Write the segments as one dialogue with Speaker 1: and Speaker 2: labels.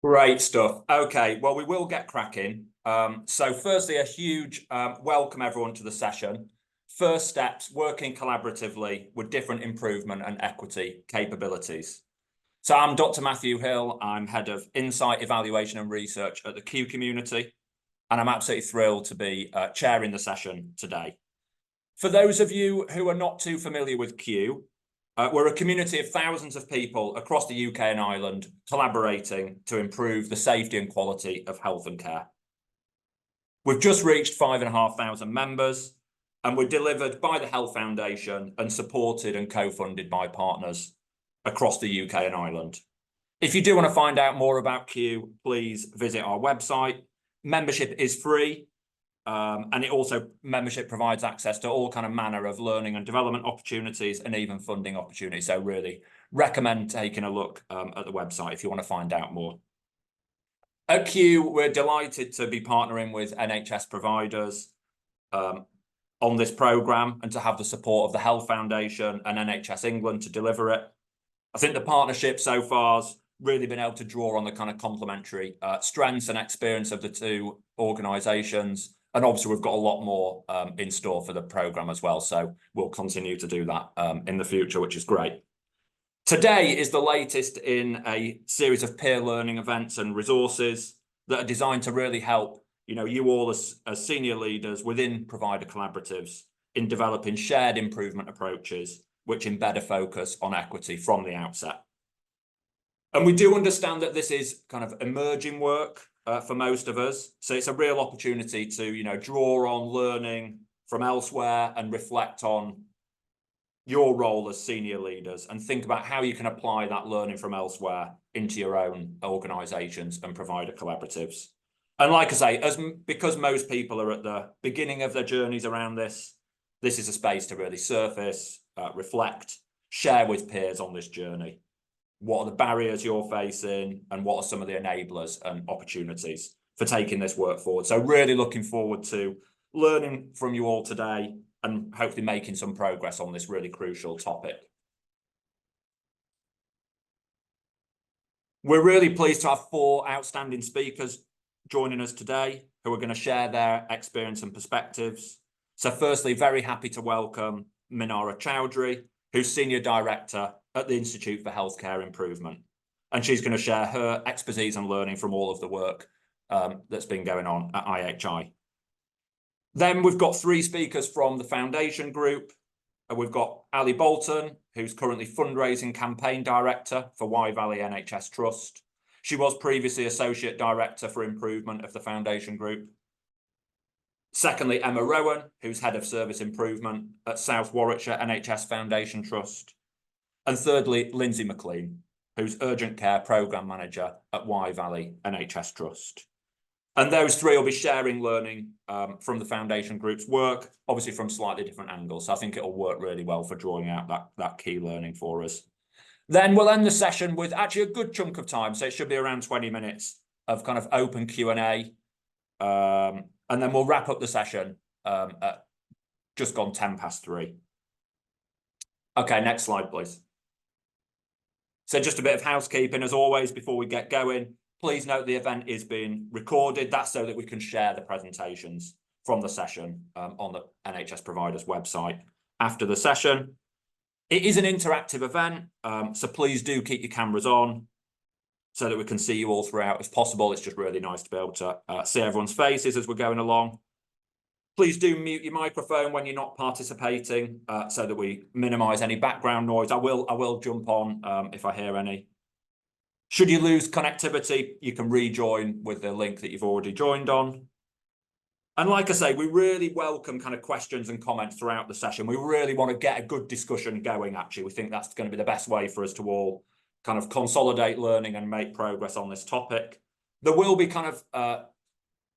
Speaker 1: Great stuff. Okay, well, we will get cracking. So firstly, a huge welcome everyone to the session. First steps, working collaboratively with different improvement and equity capabilities. So I'm Dr. Matthew Hill. I'm Head of Insight, Evaluation and Research at the Q community, and I'm absolutely thrilled to be chairing the session today. For those of you who are not too familiar with Q, we're a community of thousands of people across the UK and Ireland collaborating to improve the safety and quality of health and care. We've just reached 5,500 members, and we're delivered by the Health Foundation and supported and co-funded by partners across the UK and Ireland. If you do want to find out more about Q, please visit our website. Membership is free. And it also, membership provides access to all kind of manner of learning and development opportunities and even funding opportunities. So really recommend taking a look at the website if you want to find out more. At Q, we're delighted to be partnering with NHS providers on this programme and to have the support of the Health Foundation and NHS England to deliver it. I think the partnership so far has really been able to draw on the kind of complementary strengths and experience of the two organisations. And obviously, we've got a lot more in store for the programme as well. So we'll continue to do that in the future, which is great. Today is the latest in a series of peer learning events and resources that are designed to really help you all as senior leaders within provider collaboratives in developing shared improvement approaches, which embed a focus on equity from the outset. And we do understand that this is kind of emerging work for most of us. So it's a real opportunity to, draw on learning from elsewhere and reflect on your role as senior leaders and think about how you can apply that learning from elsewhere into your own organisations and provider collaboratives. And like I say, because most people are at the beginning of their journeys around this is a space to really surface, reflect, share with peers on this journey. What are the barriers you're facing and what are some of the enablers and opportunities for taking this work forward? So really looking forward to learning from you all today and hopefully making some progress on this really crucial topic. We're really pleased to have 4 outstanding speakers joining us today who are going to share their experience and perspectives. So firstly, very happy to welcome Minara Chowdhury, who's Senior Director at the Institute for Healthcare Improvement. And she's going to share her expertise and learning from all of the work that's been going on at IHI. Then we've got 3 speakers from the Foundation Group. We've got Ali Bolton, who's currently Fundraising Campaign Director for Wye Valley NHS Trust. She was previously Associate Director for Improvement of the Foundation Group. Secondly, Emma Rowan, who's Head of Service Improvement at South Warwickshire NHS Foundation Trust. And thirdly, Lindsey McLean, who's Urgent Care Programme Manager at Wye Valley NHS Trust. And those 3 will be sharing learning from the Foundation Group's work, obviously from slightly different angles. So I think it'll work really well for drawing out that key learning for us. Then we'll end the session with actually a good chunk of time. So it should be around 20 minutes of kind of open Q&A. And then we'll wrap up the session at just gone 3:10. Okay, next slide, please. So just a bit of housekeeping, as always, before we get going. Please note the event is being recorded. That's so that we can share the presentations from the session on the NHS Providers website after the session. It is an interactive event, so please do keep your cameras on so that we can see you all throughout if possible. It's just really nice to be able to see everyone's faces as we're going along. Please do mute your microphone when you're not participating so that we minimise any background noise. I will jump on if I hear any. Should you lose connectivity, you can rejoin with the link that you've already joined on. And like I say, we really welcome kind of questions and comments throughout the session. We really want to get a good discussion going, actually. We think that's going to be the best way for us to all kind of consolidate learning and make progress on this topic. There will be kind of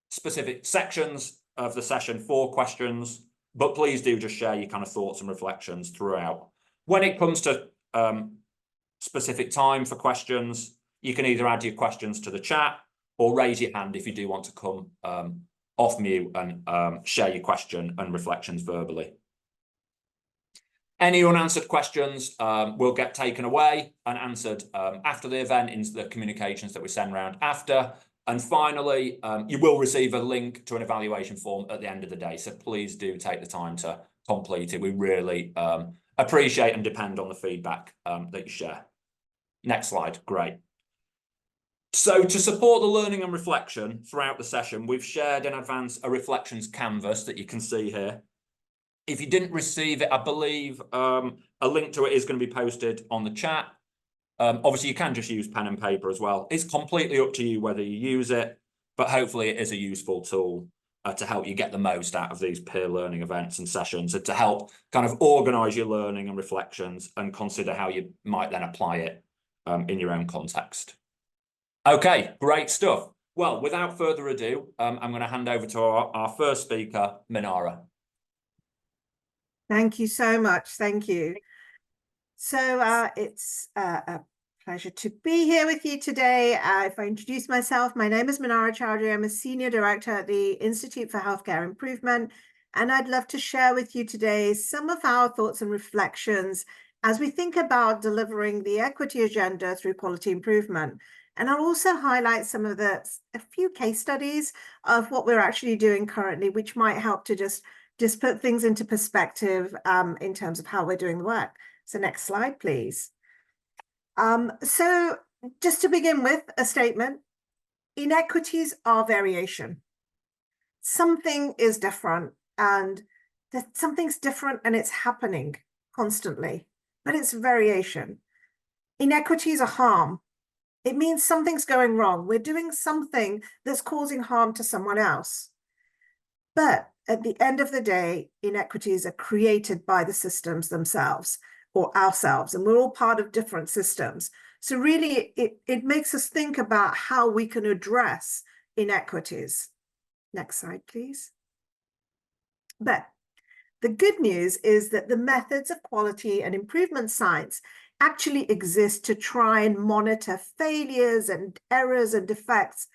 Speaker 1: specific sections of the session for questions, but please do just share your kind of thoughts and reflections throughout. When it comes to specific time for questions, you can either add your questions to the chat or raise your hand if you do want to come off mute and share your question and reflections verbally. Any unanswered questions will get taken away and answered after the event in the communications that we send around after. And finally, you will receive a link to an evaluation form at the end of the day. So please do take the time to complete it. We really appreciate and depend on the feedback that you share. Next slide. Great. So to support the learning and reflection throughout the session, we've shared in advance a reflections canvas that you can see here. If you didn't receive it, I believe a link to it is going to be posted on the chat. Obviously, you can just use pen and paper as well. It's completely up to you whether you use it, but hopefully it is a useful tool to help you get the most out of these peer learning events and sessions, and to help kind of organise your learning and reflections and consider how you might then apply it in your own context. Okay, great stuff. Well, without further ado, I'm going to hand over to our first speaker, Minara.
Speaker 2: Thank you so much. Thank you. So it's a pleasure to be here with you today. If I introduce myself, my name is Minara Chowdhury. I'm a Senior Director at the Institute for Healthcare Improvement, and I'd love to share with you today some of our thoughts and reflections as we think about delivering the equity agenda through quality improvement. And I'll also highlight some of a few case studies of what we're actually doing currently, which might help to just put things into perspective in terms of how we're doing the work. So next slide, please. So just to begin with a statement, inequities are variation. Something is different, and something's different and it's happening constantly, but it's variation. Inequities are harm. It means something's going wrong. We're doing something that's causing harm to someone else. But at the end of the day, inequities are created by the systems themselves or ourselves, and we're all part of different systems. So really, it makes us think about how we can address inequities. Next slide, please. But the good news is that the methods of quality and improvement science actually exist to try and monitor failures and errors and defects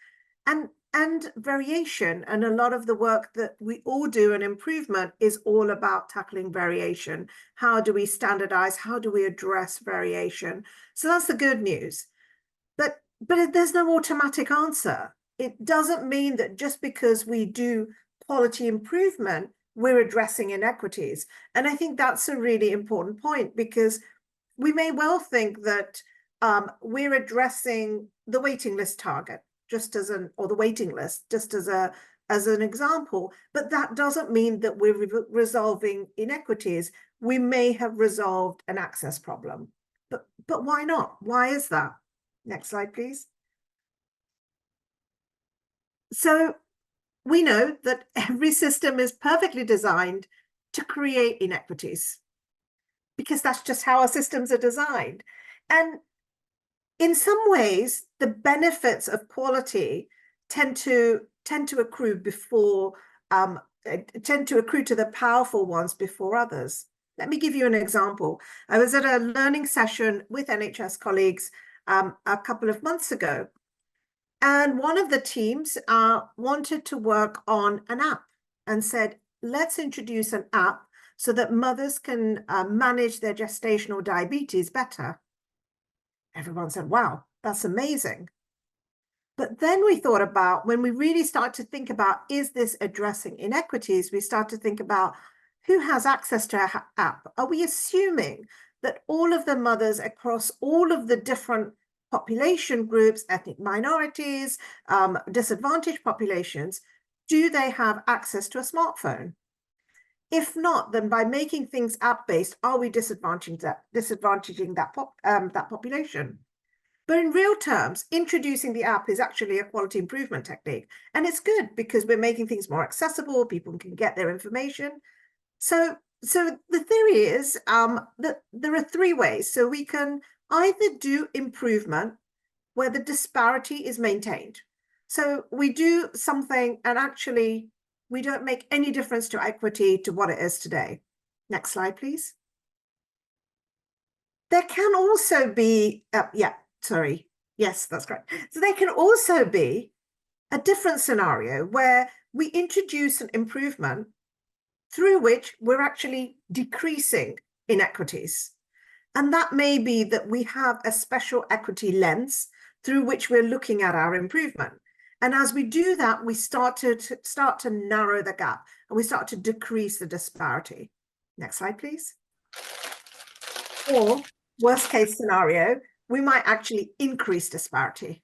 Speaker 2: and variation. And a lot of the work that we all do in improvement is all about tackling variation. How do we standardize? How do we address variation? So that's the good news. But there's no automatic answer. It doesn't mean that just because we do quality improvement, we're addressing inequities. And I think that's a really important point, because we may well think that we're addressing the waiting list target, just as or the waiting list, just as an example, but that doesn't mean that we're resolving inequities. We may have resolved an access problem, but why not? Why is that? Next slide, please. So we know that every system is perfectly designed to create inequities, because that's just how our systems are designed. And in some ways, the benefits of quality tend to accrue before tend to accrue to the powerful ones before others. Let me give you an example. I was at a learning session with NHS colleagues a couple of months ago, and one of the teams wanted to work on an app and said, let's introduce an app so that mothers can manage their gestational diabetes better. Everyone said, wow, that's amazing. But then we thought about, when we really start to think about, is this addressing inequities? We start to think about who has access to our app. Are we assuming that all of the mothers across all of the different population groups, ethnic minorities, disadvantaged populations, do they have access to a smartphone? If not, then by making things app-based, are we disadvantaging that population? But in real terms, introducing the app is actually a quality improvement technique. And it's good because we're making things more accessible, people can get their information. So the theory is that there are three ways. So we can either do improvement where the disparity is maintained. So we do something and actually we don't make any difference to equity to what it is today. Next slide, please. There can also be, yes, that's correct. So there can also be a different scenario where we introduce an improvement through which we're actually decreasing inequities. And that may be that we have a special equity lens through which we're looking at our improvement. And as we do that, we start to narrow the gap and we start to decrease the disparity. Next slide, please. Or worst case scenario, we might actually increase disparity,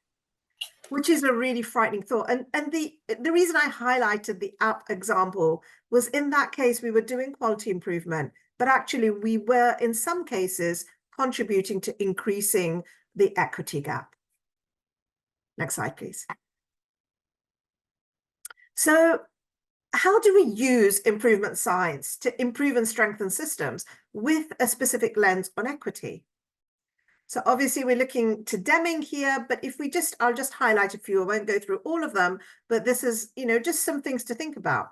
Speaker 2: which is a really frightening thought. And the reason I highlighted the app example was in that case, we were doing quality improvement, but actually we were in some cases contributing to increasing the equity gap. Next slide, please. So how do we use improvement science to improve and strengthen systems with a specific lens on equity? So obviously we're looking to Deming here, but if I'll just highlight a few, I won't go through all of them, but this is, just some things to think about.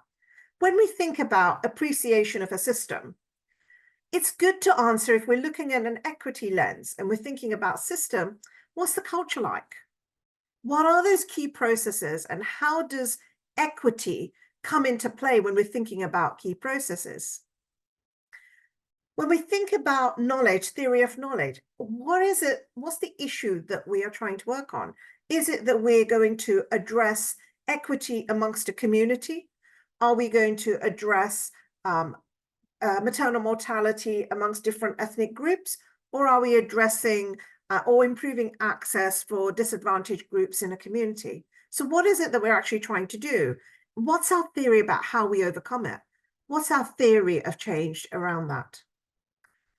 Speaker 2: When we think about appreciation of a system, it's good to answer if we're looking at an equity lens and we're thinking about system, what's the culture like? What are those key processes and how does equity come into play when we're thinking about key processes? When we think about knowledge, theory of knowledge, what's the issue that we are trying to work on? Is it that we're going to address equity amongst a community? Are we going to address maternal mortality amongst different ethnic groups? Or are we addressing or improving access for disadvantaged groups in a community? So what is it that we're actually trying to do? What's our theory about how we overcome it? What's our theory of change around that?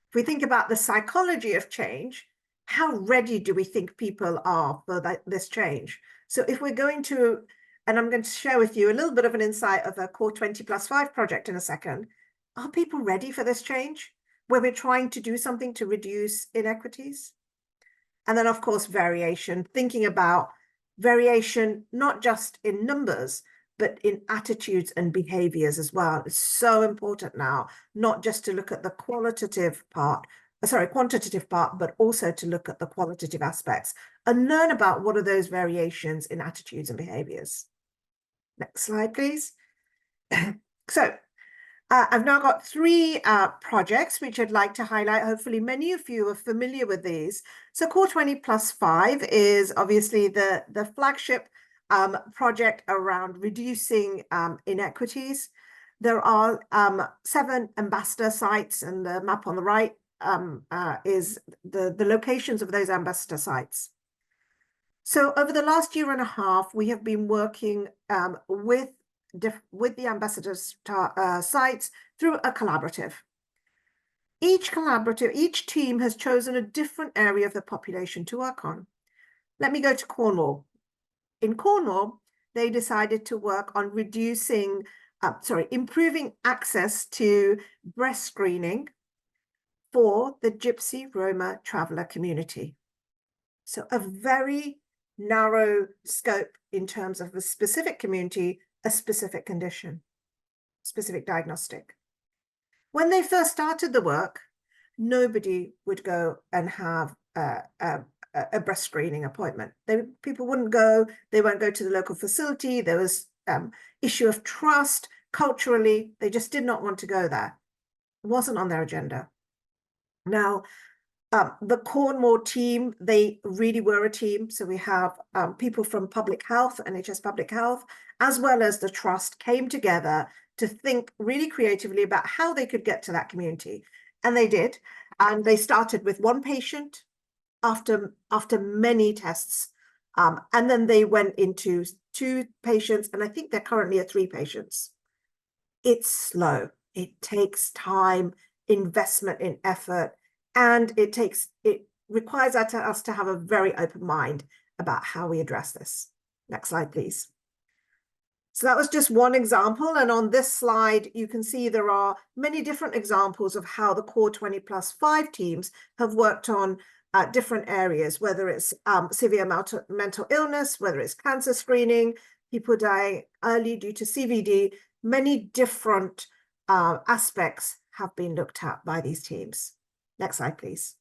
Speaker 2: If we think about the psychology of change, how ready do we think people are for this change? So if we're going to, and I'm going to share with you a little bit of an insight of a Core 20+5 project in a second, are people ready for this change where we're trying to do something to reduce inequities? And then of course, variation, thinking about variation, not just in numbers, but in attitudes and behaviors as well. It's so important now, not just to look at the quantitative part, but also to look at the qualitative aspects and learn about what are those variations in attitudes and behaviors. Next slide, please. So I've now got three projects which I'd like to highlight. Hopefully many of you are familiar with these. So Core 20+5 is obviously the flagship project around reducing inequities. There are 7 ambassador sites, and the map on the right is the locations of those ambassador sites. So over the last year and a half, we have been working with the ambassadors sites through a collaborative. Each team has chosen a different area of the population to work on. Let me go to Cornwall. In Cornwall, they decided to work on improving access to breast screening for the Gypsy Roma traveller community. So a very narrow scope in terms of a specific community, a specific condition, specific diagnostic. When they first started the work, nobody would go and have a breast screening appointment. People wouldn't go, they won't go to the local facility. There was issue of trust. Culturally, they just did not want to go there. It wasn't on their agenda. Now, the Cornwall team, they really were a team. So we have people from public health, NHS Public Health, as well as the trust came together to think really creatively about how they could get to that community. And they did. And they started with 1 patient after many tests. And then they went into 2 patients, and I think they're currently at 3 patients. It's slow. It takes time, investment in effort, and it requires us to have a very open mind about how we address this. Next slide, please. So that was just one example. And on this slide, you can see there are many different examples of how the Core 20+5 teams have worked on different areas, whether it's severe mental illness, whether it's cancer screening, people dying early due to CVD, many different aspects have been looked at by these teams. Next slide, please.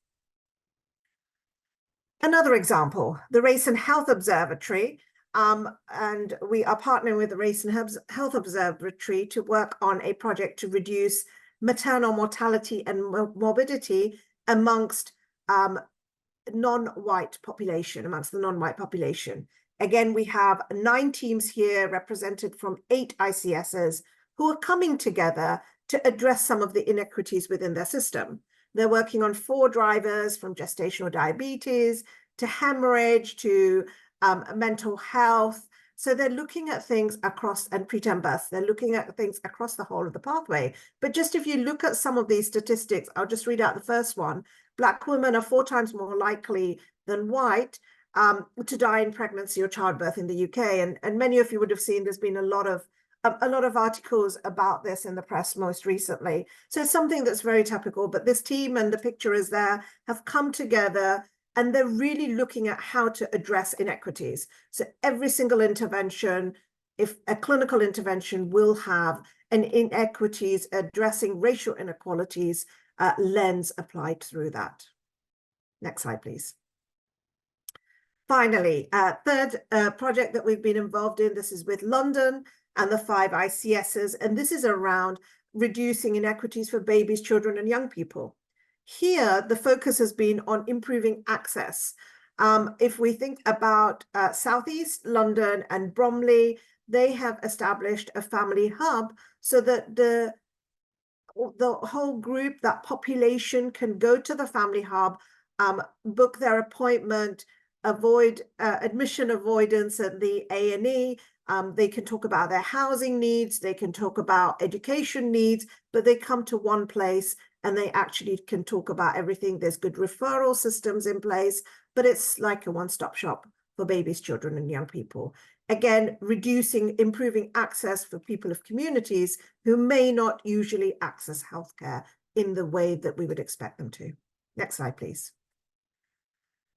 Speaker 2: Another example, the Race and Health Observatory, and we are partnering with the Race and Health Observatory to work on a project to reduce maternal mortality and morbidity amongst non-white population, amongst the non-white population. Again, we have 9 teams here represented from 8 ICSs who are coming together to address some of the inequities within their system. They're working on 4 drivers, from gestational diabetes to hemorrhage to mental health. So they're looking at things across, and preterm birth, they're looking at things across the whole of the pathway. But just if you look at some of these statistics, I'll just read out the first one. Black women are 4 times more likely than white to die in pregnancy or childbirth in the UK. And many of you would have seen there's been a lot of articles about this in the press most recently. So it's something that's very topical, but this team, and the picture is there, have come together and they're really looking at how to address inequities. So every single intervention, if a clinical intervention, will have an inequities addressing racial inequalities lens applied through that. Next slide, please. Finally, third project that we've been involved in, this is with London and the 5 ICSs, and this is around reducing inequities for babies, children, and young people. Here, the focus has been on improving access. If we think about Southeast London and Bromley, they have established a family hub so that the whole group, that population, can go to the family hub, book their appointment, avoid admission avoidance at the A&E. They can talk about their housing needs, they can talk about education needs, but they come to one place and they actually can talk about everything. There's good referral systems in place, but it's like a one-stop shop for babies, children, and young people. Again, improving access for people of communities who may not usually access healthcare in the way that we would expect them to. Next slide, please.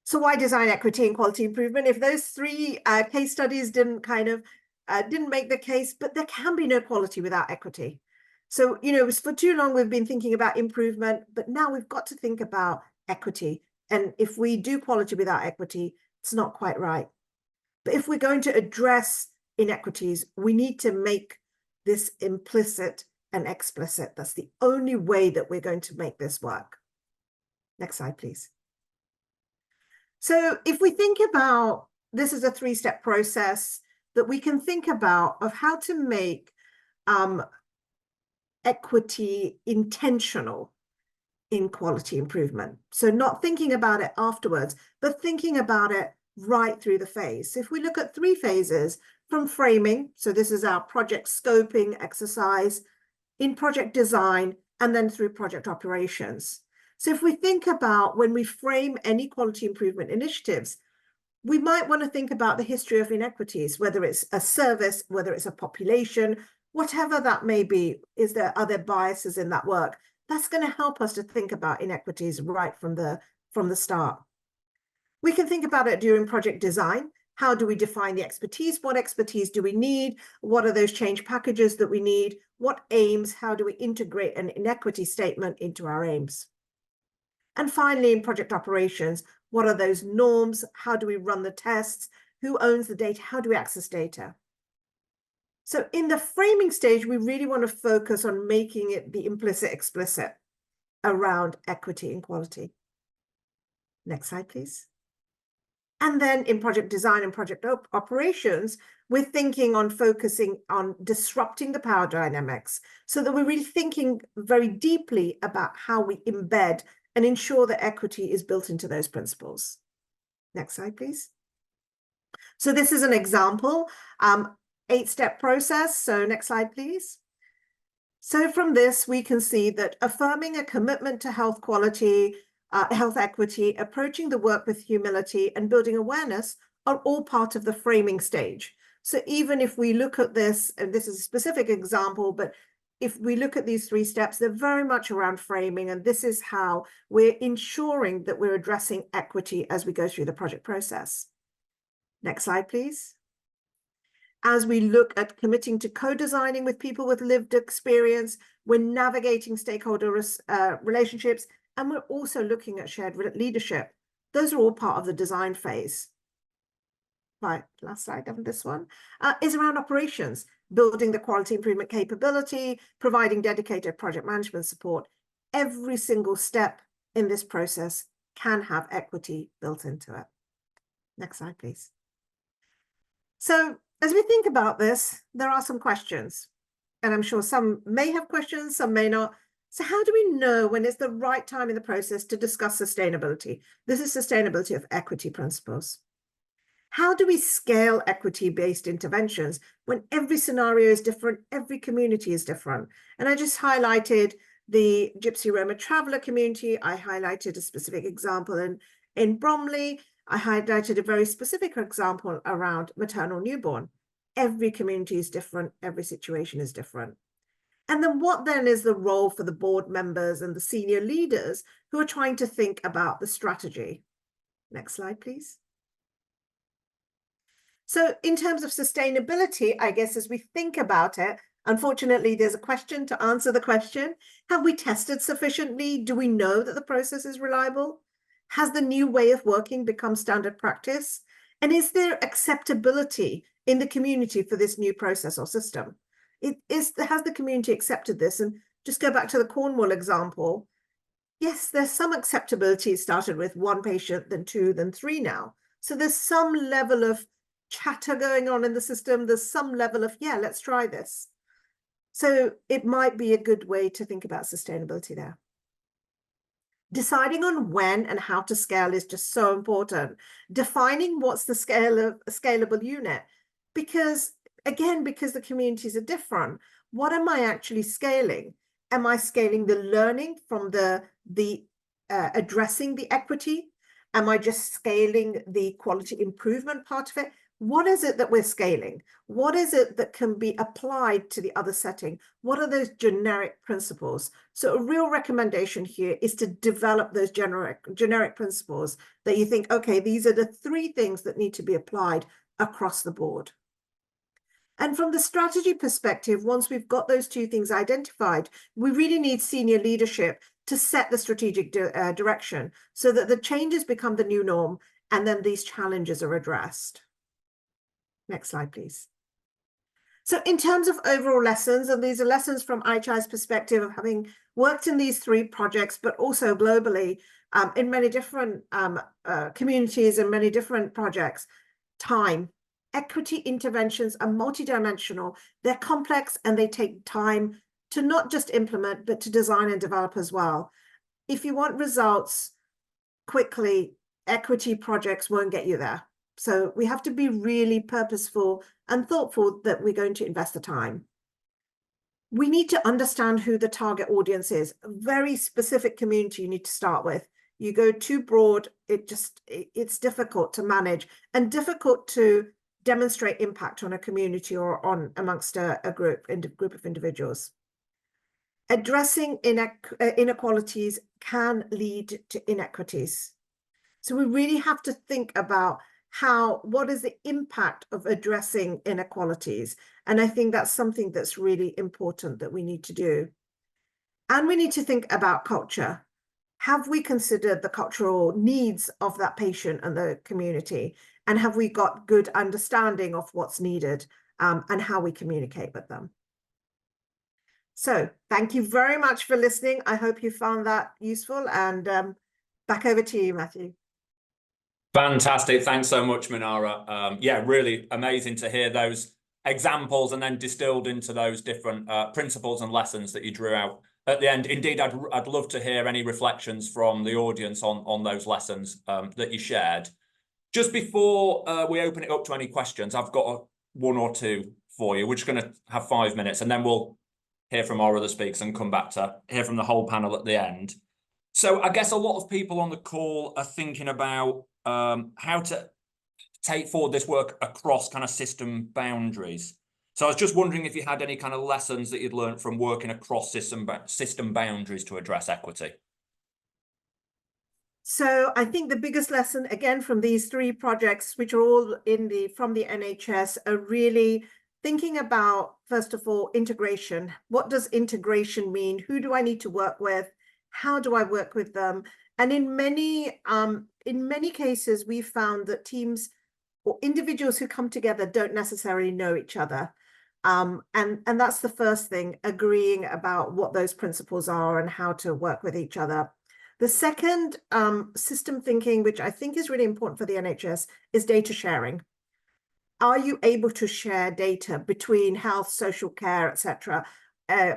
Speaker 2: So why design equity and quality improvement? If those 3 case studies didn't make the case, but there can be no quality without equity. So, you know, for too long we've been thinking about improvement, but now we've got to think about equity. And if we do quality without equity, it's not quite right. But if we're going to address inequities, we need to make this implicit and explicit. That's the only way that we're going to make this work. Next slide, please. So if we think about, this is a 3-step process that we can think about of how to make equity intentional in quality improvement. So not thinking about it afterwards, but thinking about it right through the phase. If we look at 3 phases, from framing, so this is our project scoping exercise, in project design, and then through project operations. So if we think about when we frame any quality improvement initiatives, we might want to think about the history of inequities, whether it's a service, whether it's a population, whatever that may be. Are there biases in that work? That's going to help us to think about inequities right from the start. We can think about it during project design. How do we define the expertise? What expertise do we need? What are those change packages that we need? What aims? How do we integrate an inequity statement into our aims? And finally, in project operations, what are those norms? How do we run the tests? Who owns the data? How do we access data? So in the framing stage, we really want to focus on making it the implicit explicit around equity and quality. Next slide, please. And then in project design and project operations, we're thinking on focusing on disrupting the power dynamics so that we're really thinking very deeply about how we embed and ensure that equity is built into those principles. Next slide, please. So this is an example, 8-step process. So next slide, please. So from this, we can see that affirming a commitment to health quality, health equity, approaching the work with humility, and building awareness are all part of the framing stage. So even if we look at this, and this is a specific example, but if we look at these 3 steps, they're very much around framing, and this is how we're ensuring that we're addressing equity as we go through the project process. Next slide, please. As we look at committing to co-designing with people with lived experience, we're navigating stakeholder relationships, and we're also looking at shared leadership. Those are all part of the design phase. Right, last slide of this one is around operations. building the quality improvement capability, providing dedicated project management support. Every single step in this process can have equity built into it. Next slide, please. So as we think about this, there are some questions, and I'm sure some may have questions, some may not. So how do we know when it's the right time in the process to discuss sustainability? This is sustainability of equity principles. How do we scale equity-based interventions when every scenario is different, every community is different? And I just highlighted the Gypsy Roma traveller community. I highlighted a specific example in Bromley. I highlighted a very specific example around maternal newborn. Every community is different, every situation is different. And then what then is the role for the board members and the senior leaders who are trying to think about the strategy? Next slide, please. So in terms of sustainability, I guess as we think about it, unfortunately, there's a question to answer the question. Have we tested sufficiently? Do we know that the process is reliable? Has the new way of working become standard practice? And is there acceptability in the community for this new process or system? Has the community accepted this? And just go back to the Cornwall example. Yes, there's some acceptability. It started with 1 patient, then 2, then 3 now. So there's some level of chatter going on in the system. There's some level of, yeah, let's try this. So it might be a good way to think about sustainability there. Deciding on when and how to scale is just so important. Defining what's the scale of a scalable unit, because again, because the communities are different, what am I actually scaling? Am I scaling the learning from the addressing the equity? Am I just scaling the quality improvement part of it? What is it that we're scaling? What is it that can be applied to the other setting? What are those generic principles? So a real recommendation here is to develop those generic principles that you think, okay, these are the 3 things that need to be applied across the board. And from the strategy perspective, once we've got those 2 things identified, we really need senior leadership to set the strategic direction so that the changes become the new norm and then these challenges are addressed. Next slide, please. So in terms of overall lessons, and these are lessons from IHI's perspective of having worked in these 3 projects, but also globally in many different communities and many different projects. Time. Equity interventions are multidimensional. They're complex and they take time to not just implement, but to design and develop as well. If you want results quickly, equity projects won't get you there. So we have to be really purposeful and thoughtful that we're going to invest the time. We need to understand who the target audience is. A very specific community you need to start with. You go too broad, it's difficult to manage and difficult to demonstrate impact on a community or on amongst a group of individuals. Addressing inequalities can lead to inequities. So we really have to think about what is the impact of addressing inequalities? And I think that's something that's really important that we need to do. And we need to think about culture. Have we considered the cultural needs of that patient and the community? And have we got good understanding of what's needed and how we communicate with them? So thank you very much for listening. I hope you found that useful, and back over to you, Matthew.
Speaker 1: Fantastic. Thanks so much, Minara. Yeah, really amazing to hear those examples and then distilled into those different principles and lessons that you drew out at the end. Indeed, I'd love to hear any reflections from the audience on those lessons that you shared. Just before we open it up to any questions, I've got 1 or 2 for you. We're just going to have 5 minutes and then we'll hear from our other speakers and come back to hear from the whole panel at the end. So I guess a lot of people on the call are thinking about how to take forward this work across kind of system boundaries. So I was just wondering if you had any kind of lessons that you'd learned from working across system boundaries to address equity.
Speaker 2: So I think the biggest lesson, again, from these 3 projects, which are all from the NHS, are really thinking about, first of all, integration. What does integration mean? Who do I need to work with? How do I work with them? And in many cases, we've found that teams or individuals who come together don't necessarily know each other. And that's the first thing, agreeing about what those principles are and how to work with each other. The second system thinking, which I think is really important for the NHS, is data sharing. Are you able to share data between health, social care, etc.,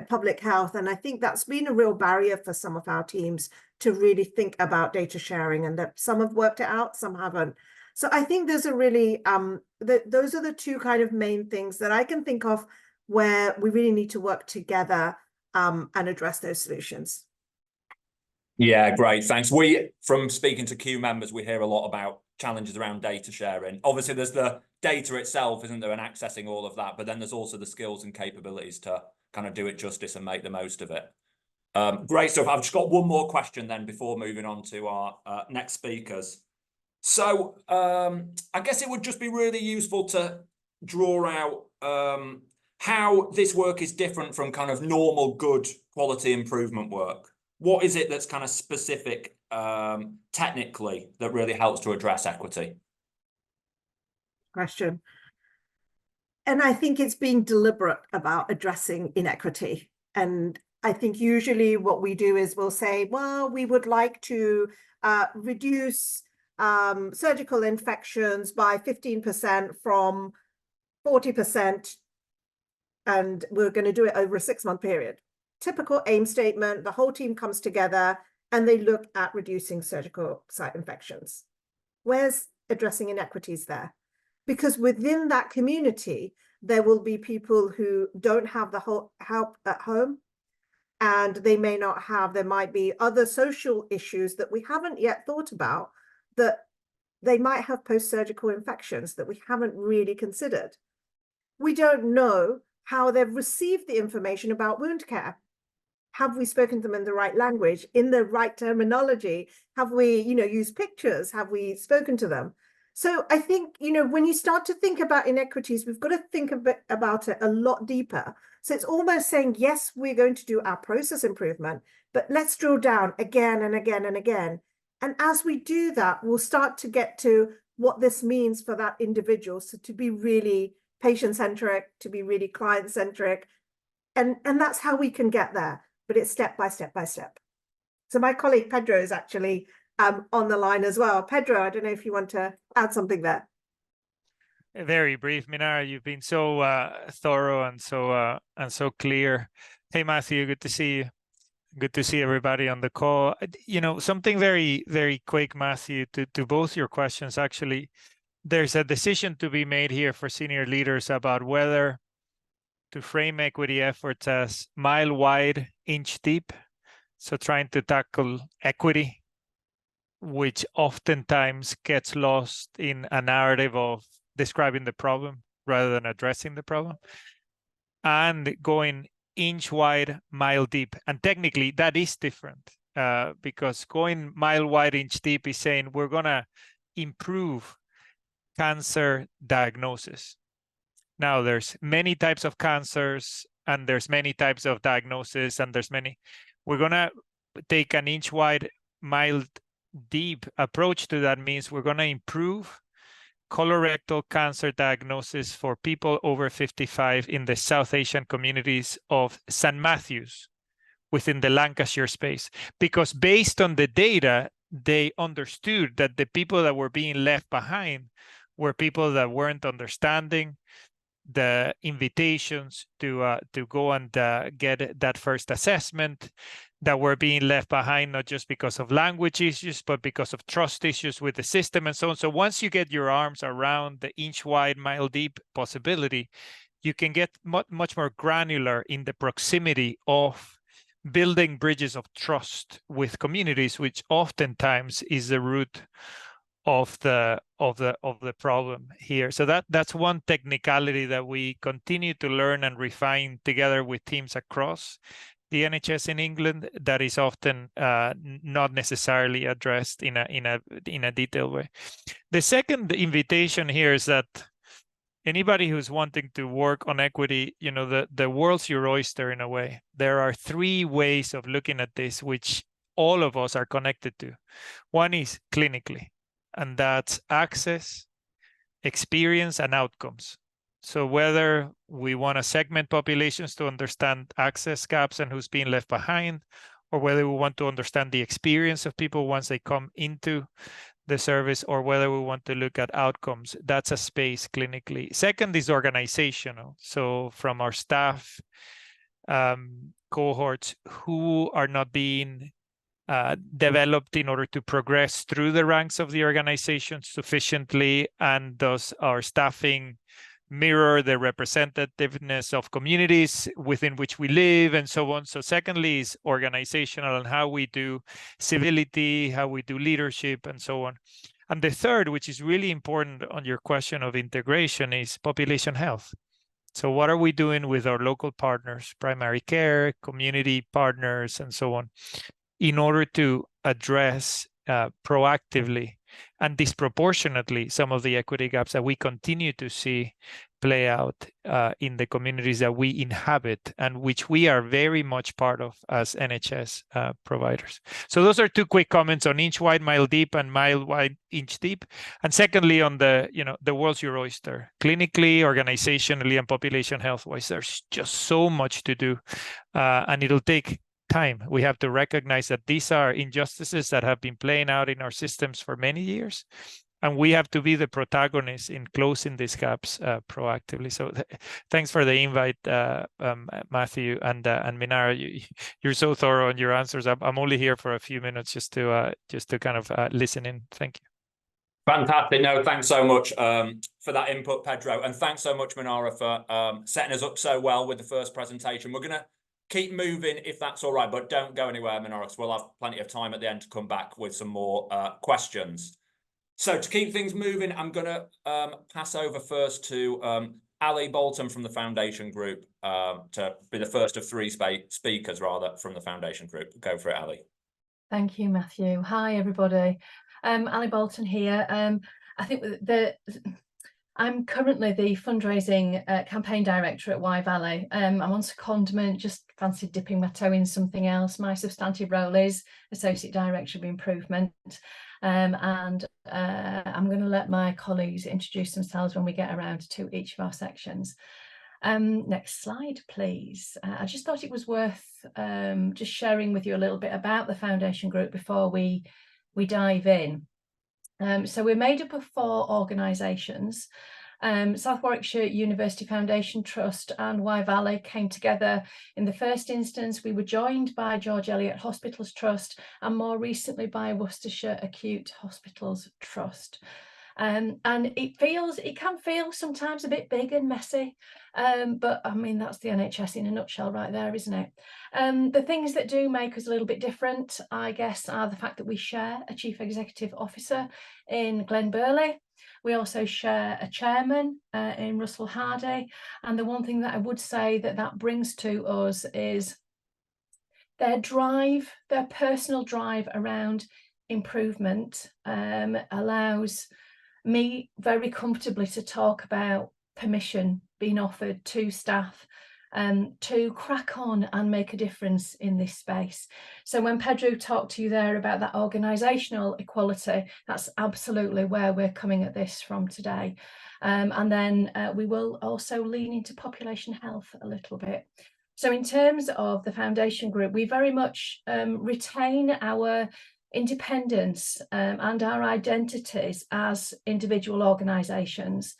Speaker 2: public health? And I think that's been a real barrier for some of our teams to really think about data sharing, and that some have worked it out, some haven't. So I think there's a really, those are the two kind of main things that I can think of where we really need to work together and address those solutions.
Speaker 1: Yeah, great. Thanks. From speaking to Q members, we hear a lot about challenges around data sharing. Obviously, there's the data itself, isn't there, and accessing all of that, but then there's also the skills and capabilities to kind of do it justice and make the most of it. Great stuff. I've just got one more question then before moving on to our next speakers. So I guess it would just be really useful to draw out how this work is different from kind of normal good quality improvement work. What is it that's kind of specific technically that really helps to address equity?
Speaker 2: Question. And I think it's being deliberate about addressing inequity. And I think usually what we do is we'll say, well, we would like to reduce surgical infections by 15% from 40%, and we're going to do it over a 6-month period. Typical aim statement, the whole team comes together and they look at reducing surgical site infections. Where's addressing inequities there? Because within that community, there will be people who don't have the whole help at home, and they may not have, there might be other social issues that we haven't yet thought about, that they might have post-surgical infections that we haven't really considered. We don't know how they've received the information about wound care. Have we spoken to them in the right language, in the right terminology? Have we, used pictures? Have we spoken to them? So I think, when you start to think about inequities, we've got to think about it a lot deeper. So it's almost saying, yes, we're going to do our process improvement, but let's drill down again and again and again. And as we do that, we'll start to get to what this means for that individual. So to be really patient-centric, to be really client-centric. And that's how we can get there. But it's step by step by step. So my colleague Pedro is actually on the line as well. Pedro, I don't know if you want to add something there.
Speaker 3: Very brief, Minara. You've been so thorough and so clear. Hey, Matthew, good to see you. Good to see everybody on the call. Something very, very quick, Matthew, to both your questions. Actually, there's a decision to be made here for senior leaders about whether to frame equity efforts as mile wide, inch deep. So trying to tackle equity, which oftentimes gets lost in a narrative of describing the problem rather than addressing the problem, and going inch wide, mile deep. And technically that is different because going mile wide, inch deep is saying we're going to improve cancer diagnosis. Now, there's many types of cancers and there's many types of diagnosis, and we're going to take an inch wide, mile deep approach to that. Means we're going to improve colorectal cancer diagnosis for people over 55 in the South Asian communities of St. Matthews within the Lancashire space. Because based on the data, they understood that the people that were being left behind were people that weren't understanding the invitations to go and get that first assessment, that were being left behind, not just because of language issues, but because of trust issues with the system and so on. So once you get your arms around the inch wide, mile deep possibility, you can get much more granular in the proximity of building bridges of trust with communities, which oftentimes is the root of the problem here. So that's one technicality that we continue to learn and refine together with teams across the NHS in England that is often not necessarily addressed in a detailed way. The second invitation here is that anybody who's wanting to work on equity, the world's your oyster in a way. There are 3 ways of looking at this, which all of us are connected to. One is clinically, and that's access, experience, and outcomes. So whether we want to segment populations to understand access gaps and who's being left behind, or whether we want to understand the experience of people once they come into the service, or whether we want to look at outcomes, that's a space clinically. Second is organizational. So from our staff cohorts who are not being developed in order to progress through the ranks of the organization sufficiently, and does our staffing mirror the representativeness of communities within which we live, and so on. So secondly is organizational and how we do civility, how we do leadership, and so on. And the third, which is really important on your question of integration, is population health. So what are we doing with our local partners, primary care, community partners, and so on, in order to address proactively and disproportionately some of the equity gaps that we continue to see play out in the communities that we inhabit and which we are very much part of as NHS providers. So those are two quick comments on inch wide, mile deep, and mile wide, inch deep. And secondly, on the, the world's your oyster, clinically, organizationally, and population health wise, there's just so much to do, and it'll take time. We have to recognize that these are injustices that have been playing out in our systems for many years, and we have to be the protagonists in closing these gaps proactively. So thanks for the invite, Matthew and Minara. You're so thorough in your answers. I'm only here for a few minutes just to kind of listen in. Thank you.
Speaker 1: Fantastic. No, thanks so much for that input, Pedro, and thanks so much, Minara, for setting us up so well with the first presentation. We're gonna keep moving if that's all right, but don't go anywhere, Minara, because we'll have plenty of time at the end to come back with some more questions. So to keep things moving, I'm going to pass over first to Ali Bolton from the Foundation Group to be the first of three speakers, rather, from the Foundation Group. Go for it, Ali.
Speaker 4: Thank you, Matthew. Hi, everybody. Ali Bolton here. I think I'm currently the fundraising campaign director at Wye Valley. I'm on secondment, just fancy dipping my toe in something else. My substantive role is Associate Director of Improvement. And I'm going to let my colleagues introduce themselves when we get around to each of our sections. Next slide, please. I just thought it was worth just sharing with you a little bit about the Foundation Group before we dive in. So we're made up of 4 organisations. South Warwickshire University Foundation Trust and Wye Valley came together in the first instance. We were joined by George Eliot Hospitals Trust and more recently by Worcestershire Acute Hospitals Trust. And it can feel sometimes a bit big and messy, but I mean, that's the NHS in a nutshell right there, isn't it? The things that do make us a little bit different, I guess, are the fact that we share a Chief Executive Officer in Glenn Burley. We also share a chairman in Russell Hardy. And the one thing that I would say that brings to us is their drive, their personal drive around improvement allows me very comfortably to talk about permission being offered to staff to crack on and make a difference in this space. So when Pedro talked to you there about that organisational equality, that's absolutely where we're coming at this from today. And then we will also lean into population health a little bit. So in terms of the Foundation Group, we very much retain our independence and our identities as individual organisations,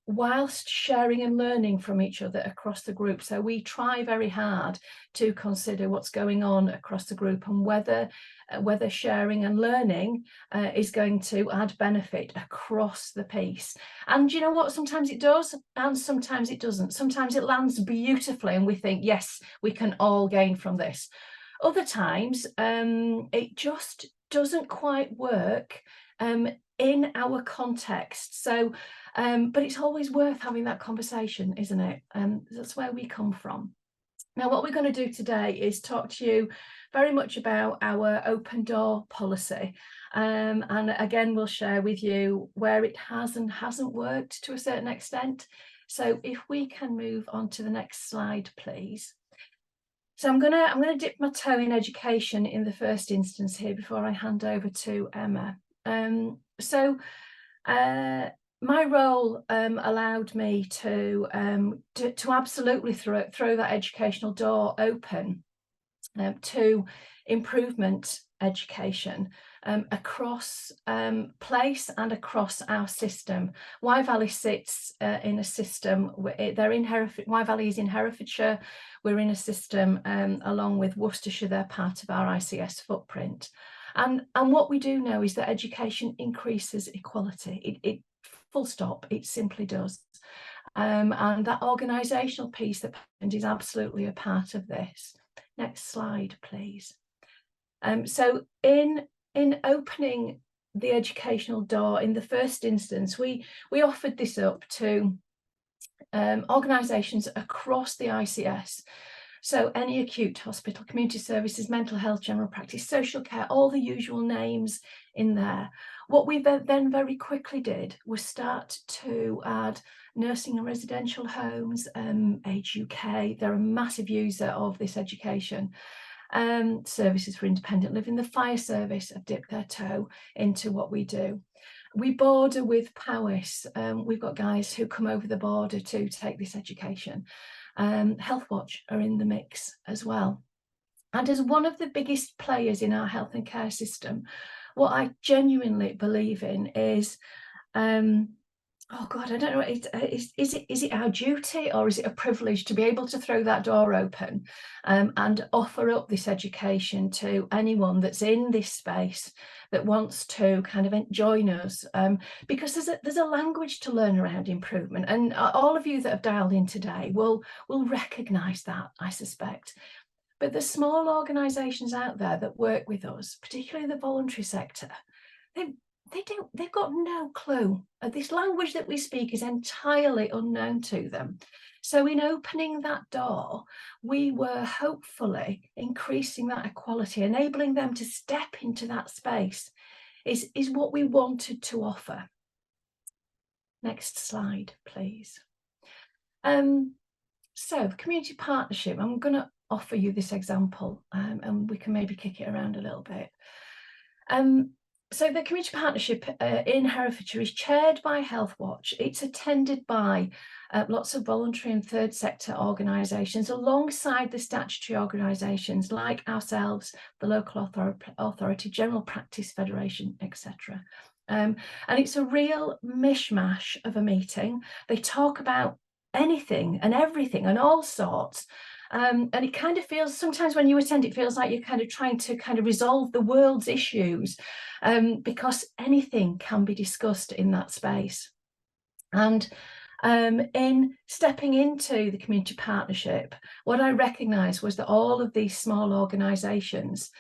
Speaker 4: whilst sharing and learning from each other across the group. So we try very hard to consider what's going on across the group and whether sharing and learning is going to add benefit across the piece. And you know what, sometimes it does and sometimes it doesn't. Sometimes it lands beautifully and we think, yes, we can all gain from this. Other times it just doesn't quite work in our context. So, but it's always worth having that conversation, isn't it? That's where we come from. Now, what we're going to do today is talk to you very much about our open door policy. And again, we'll share with you where it has and hasn't worked to a certain extent. So if we can move on to the next slide, please. So I'm gonna dip my toe in education in the first instance here before I hand over to Emma. my role allowed me to absolutely throw that educational door open to improvement education across place and across our system. Wye Valley sits in a system, Wye Valley is in Herefordshire, we're in a system along with Worcestershire, they're part of our ICS footprint. And what we do know is that education increases equality. It full stop, it simply does. And that organisational piece that is absolutely a part of this. Next slide, please. So in opening the educational door, in the first instance, we offered this up to organisations across the ICS. So any acute hospital, community services, mental health, general practice, social care, all the usual names in there. What we then very quickly did was start to add nursing and residential homes, Age UK, they're a massive user of this education. Services for independent living, the fire service have dipped their toe into what we do. We border with Powys. We've got guys who come over the border to take this education. Health Watch are in the mix as well. And as one of the biggest players in our health and care system, what I genuinely believe in is, oh God, I don't know, is it our duty or is it a privilege to be able to throw that door open and offer up this education to anyone that's in this space that wants to kind of join us, because there's a language to learn around improvement, and all of you that have dialed in today will recognise that, I suspect. But the small organisations out there that work with us, particularly the voluntary sector, they've got no clue. This language that we speak is entirely unknown to them. So in opening that door, we were hopefully increasing that equality, enabling them to step into that space is what we wanted to offer. Next slide, please. So community partnership, I'm going to offer you this example and we can maybe kick it around a little bit. So the community partnership in Herefordshire is chaired by Health Watch. It's attended by lots of voluntary and third sector organisations alongside the statutory organisations like ourselves, the local authority, General Practice Federation, etc. And it's a real mishmash of a meeting. They talk about anything and everything and all sorts. And it kind of feels, sometimes when you attend, it feels like you're kind of trying to kind of resolve the world's issues, because anything can be discussed in that space. And in stepping into the community partnership, what I recognised was that all of these small organisations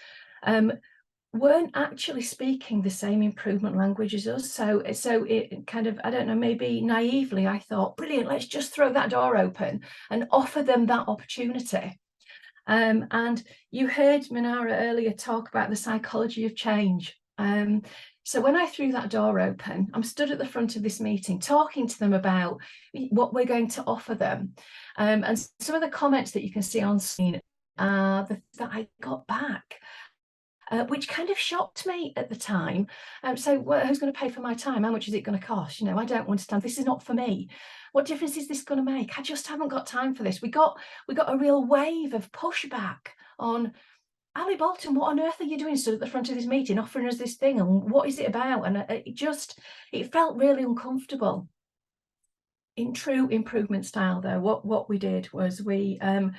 Speaker 4: weren't actually speaking the same improvement language as us. So it kind of, I don't know, maybe naively, I thought, brilliant, let's just throw that door open and offer them that opportunity. And you heard Minara earlier talk about the psychology of change. So when I threw that door open, I'm stood at the front of this meeting talking to them about what we're going to offer them. And some of the comments that you can see on screen are that I got back. Which kind of shocked me at the time. So who's going to pay for my time? How much is it going to cost? You know, I don't understand. This is not for me. What difference is this going to make? I just haven't got time for this. We got a real wave of pushback on, Ali Bolton, what on earth are you doing stood at the front of this meeting offering us this thing, and what is it about? And it felt really uncomfortable. In true improvement style, though, what we did was we kind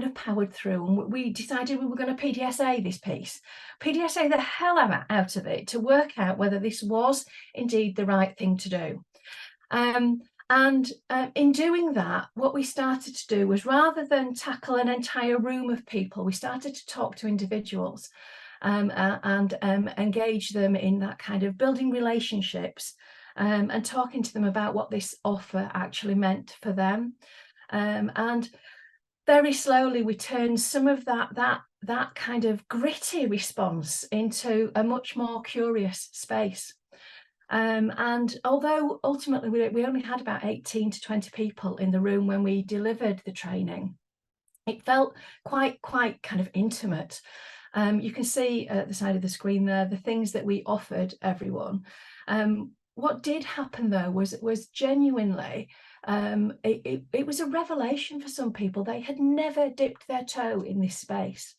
Speaker 4: of powered through, and we decided we were going to PDSA this piece, PDSA the hell out of it to work out whether this was indeed the right thing to do. And in doing that, what we started to do was, rather than tackle an entire room of people, we started to talk to individuals and engage them in that kind of building relationships. And talking to them about what this offer actually meant for them. And very slowly we turned some of that kind of gritty response into a much more curious space. And although ultimately we only had about 18 to 20 people in the room when we delivered the training, it felt quite kind of intimate. You can see at the side of the screen there the things that we offered everyone. what did happen though was genuinely, it was a revelation for some people. They had never dipped their toe in this space,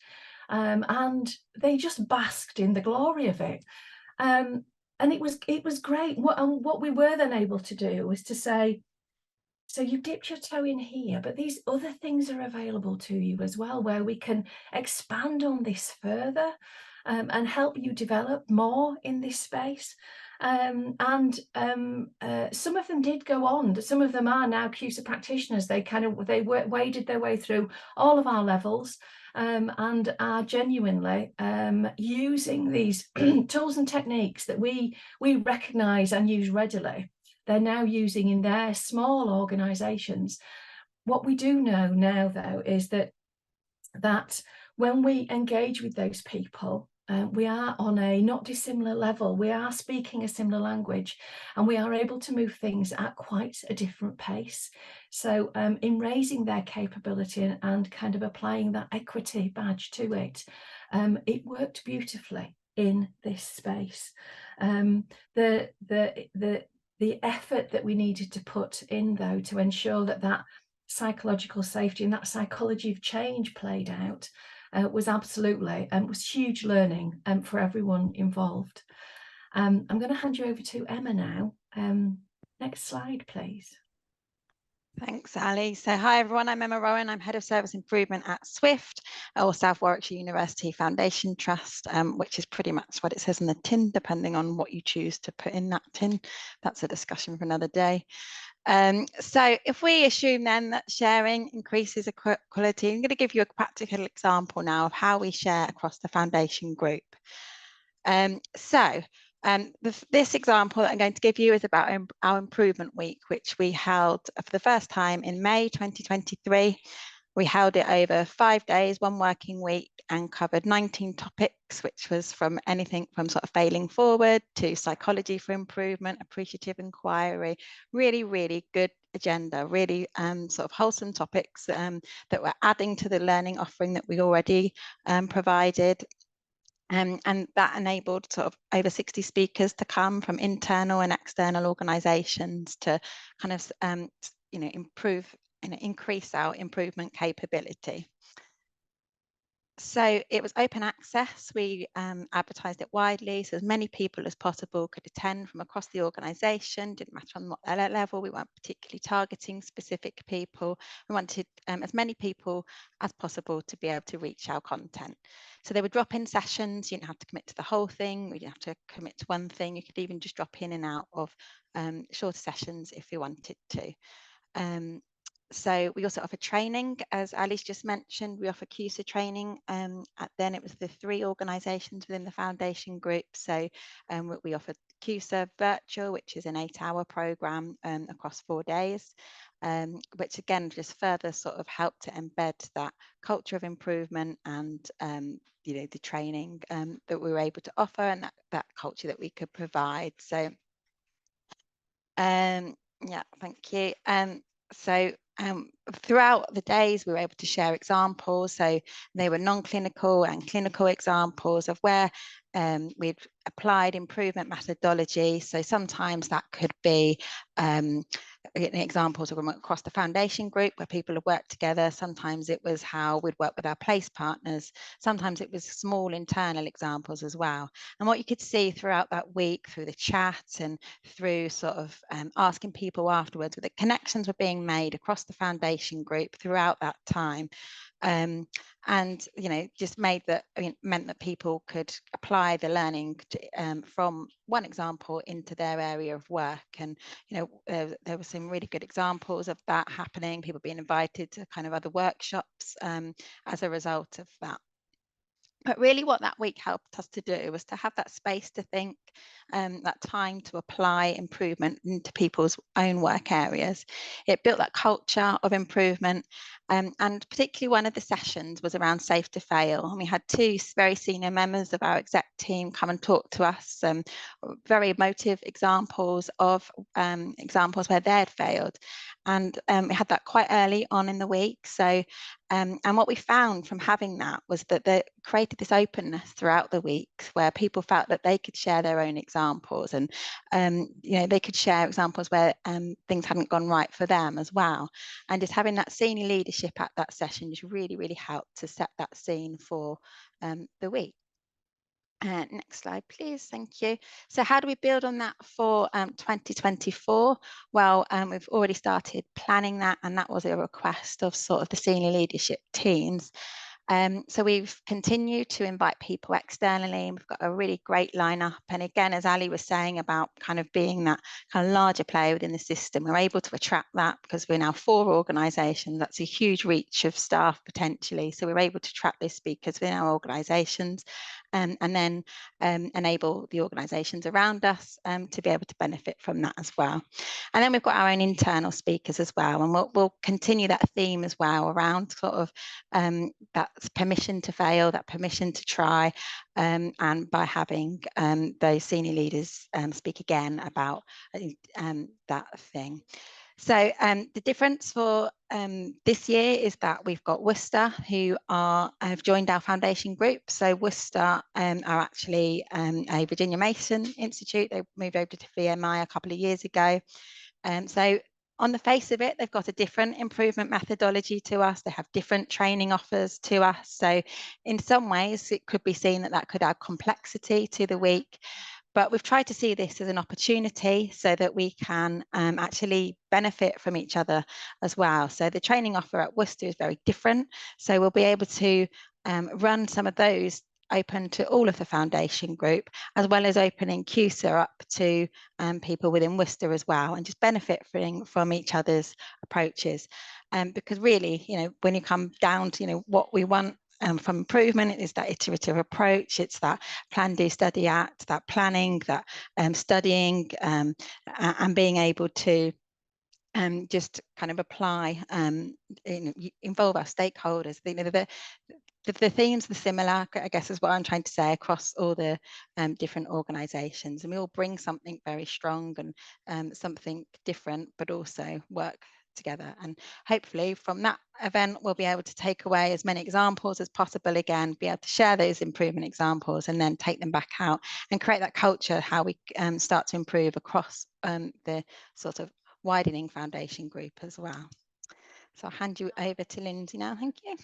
Speaker 4: and they just basked in the glory of it. And it was great. What we were then able to do was to say, so you've dipped your toe in here, but these other things are available to you as well, where we can expand on this further, and help you develop more in this space. Some of them did go on. Some of them are now CUSA practitioners. They waded their way through all of our levels, and are genuinely using these tools and techniques that we recognise and use readily. They're now using in their small organisations. What we do know now, though, is that when we engage with those people, we are on a not dissimilar level. We are speaking a similar language, and we are able to move things at quite a different pace. So in raising their capability and kind of applying that equity badge to it, it worked beautifully in this space. The effort that we needed to put in, though, to ensure that psychological safety and that psychology of change played out was absolutely was huge learning for everyone involved. I'm going to hand you over to Emma now. Next slide, please.
Speaker 5: Thanks, Ali. So hi, everyone. I'm Emma Rowan. I'm Head of Service Improvement at SWIFT, or South Warwickshire University Foundation Trust, which is pretty much what it says in the tin, depending on what you choose to put in that tin. That's a discussion for another day. So if we assume then that sharing increases equality, I'm going to give you a practical example now of how we share across the foundation group. This example that I'm going to give you is about our improvement week, which we held for the first time in May 2023. We held it over 5 days, 1 working week, and covered 19 topics, which was from anything from sort of failing forward to psychology for improvement, appreciative inquiry, really, really good agenda, really sort of wholesome topics that were adding to the learning offering that we already provided. And that enabled sort of over 60 speakers to come from internal and external organisations to kind of, improve and increase our improvement capability. So it was open access. We advertised it widely, so as many people as possible could attend from across the organisation. Didn't matter on what level. We weren't particularly targeting specific people. We wanted as many people as possible to be able to reach our content. So there were drop-in sessions. You didn't have to commit to the whole thing. We didn't have to commit to one thing. You could even just drop in and out of shorter sessions if you wanted to. So we also offer training, as Ali's just mentioned. We offer CUSA training. Then it was the 3 organisations within the foundation group. So we offered CUSA virtual, which is an 8-hour programme across 4 days, which again just further sort of helped to embed that culture of improvement and the training that we were able to offer, and that culture that we could provide. So yeah, thank you. So throughout the days, we were able to share examples. So they were non-clinical and clinical examples of where we'd applied improvement methodology. So sometimes that could be examples from across the foundation group where people have worked together. Sometimes it was how we'd work with our place partners. Sometimes it was small internal examples as well. And what you could see throughout that week, through the chat and through sort of asking people afterwards, were that connections were being made across the foundation group throughout that time. And just meant that people could apply the learning from one example into their area of work. And there were some really good examples of that happening, people being invited to kind of other workshops as a result of that. But really what that week helped us to do was to have that space to think, that time to apply improvement into people's own work areas. It built that culture of improvement, and particularly one of the sessions was around safe to fail. And we had 2 very senior members of our exec team come and talk to us, very emotive examples of examples where they had failed. And we had that quite early on in the week. So and what we found from having that was that they created this openness throughout the week where people felt that they could share their own examples, and you know, they could share examples where things hadn't gone right for them as well. And just having that senior leadership at that session just really helped to set that scene for the week. Next slide, please. Thank you. So how do we build on that for 2024? Well, we've already started planning that, and that was a request of sort of the senior leadership teams. So we've continued to invite people externally, and we've got a really great lineup. And again, as Ali was saying about kind of being that kind of larger player within the system, we're able to attract that because we're now 4 organisations. That's a huge reach of staff potentially. So we're able to attract those speakers within our organisations, and then enable the organisations around us to be able to benefit from that as well. And then we've got our own internal speakers as well, and we'll continue that theme as well around sort of that permission to fail, that permission to try, and by having those senior leaders speak again about that thing. So the difference for this year is that we've got Worcester who have joined our foundation group. So Worcester are actually a Virginia Mason Institute. They moved over to VMI a couple of years ago. So on the face of it, they've got a different improvement methodology to us. They have different training offers to us. So in some ways, it could be seen that that could add complexity to the week. But we've tried to see this as an opportunity so that we can actually benefit from each other as well. So the training offer at Worcester is very different. So we'll be able to run some of those open to all of the foundation group, as well as opening CUSA up to people within Worcester as well, and just benefiting from each other's approaches. Because really, you know, when you come down to, you know, what we want from improvement is that iterative approach. It's that plan, do, study, act, that planning, that studying, and being able to just kind of apply, you know, involve our stakeholders. You know, the themes are similar, I guess, is what I'm trying to say, across all the different organisations, and we all bring something very strong and something different, but also work together. And hopefully from that event we'll be able to take away as many examples as possible, again be able to share those improvement examples and then take them back out and create that culture, how we start to improve across the sort of widening foundation group as well. So I'll hand you over to Lindsey now. Thank you.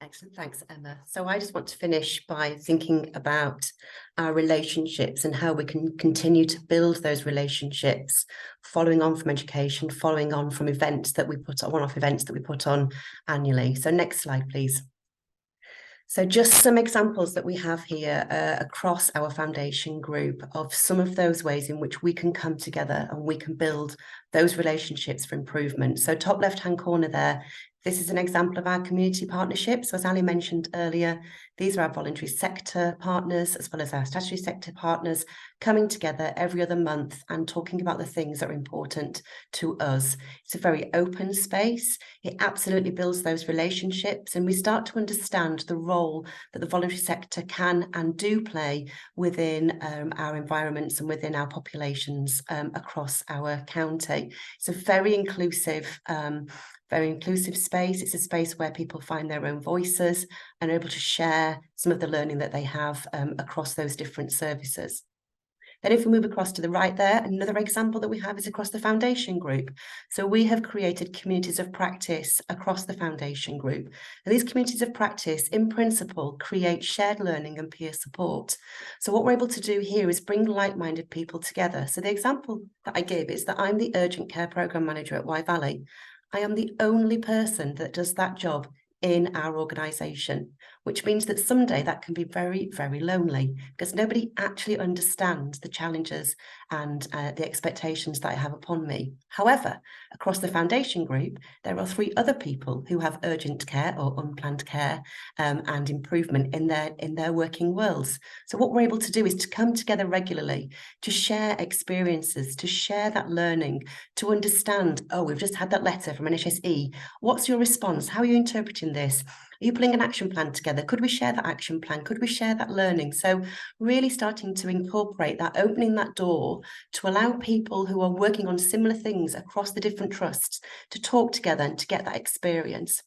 Speaker 6: Excellent, thanks Emma. So I just want to finish by thinking about our relationships and how we can continue to build those relationships, following on from education, following on from events that we put on, one-off events that we put on annually. So next slide, please. So just some examples that we have here across our foundation group of some of those ways in which we can come together and we can build those relationships for improvement. So top left-hand corner there, this is an example of our community partnerships. So as Ali mentioned earlier, these are our voluntary sector partners as well as our statutory sector partners coming together every other month and talking about the things that are important to us. It's a very open space. It absolutely builds those relationships, and we start to understand the role that the voluntary sector can and do play within our environments and within our populations across our county. It's a very inclusive space. It's a space where people find their own voices and are able to share some of the learning that they have across those different services. Then if we move across to the right there, another example that we have is across the foundation group. So we have created communities of practice across the foundation group. And these communities of practice, in principle, create shared learning and peer support. So what we're able to do here is bring like-minded people together. So the example that I give is that I'm the urgent care programme manager at Wye Valley. I am the only person that does that job in our organisation, which means that someday that can be very, very lonely because nobody actually understands the challenges and the expectations that I have upon me. However, across the foundation group, there are 3 other people who have urgent care or unplanned care and improvement in their working worlds. So what we're able to do is to come together regularly, to share experiences, to share that learning, to understand, oh, we've just had that letter from NHSE. What's your response? How are you interpreting this? Are you putting an action plan together? Could we share that action plan? Could we share that learning? So really starting to incorporate that, opening that door to allow people who are working on similar things across the different trusts to talk together and to get that experience.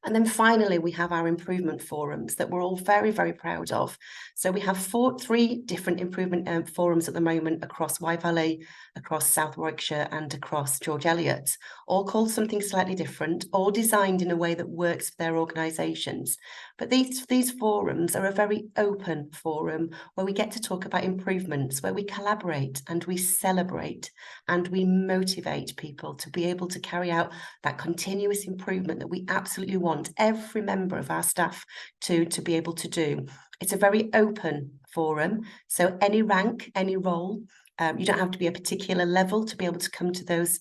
Speaker 6: And then finally, we have our improvement forums that we're all very, very proud of. So we have three different improvement forums at the moment across Wye Valley, across South Warwickshire and across George Eliot, all called something slightly different, all designed in a way that works for their organisations. But these forums are a very open forum where we get to talk about improvements, where we collaborate and we celebrate and we motivate people to be able to carry out that continuous improvement that we absolutely want every member of our staff to be able to do. It's a very open forum, so any rank, any role, you don't have to be a particular level to be able to come to those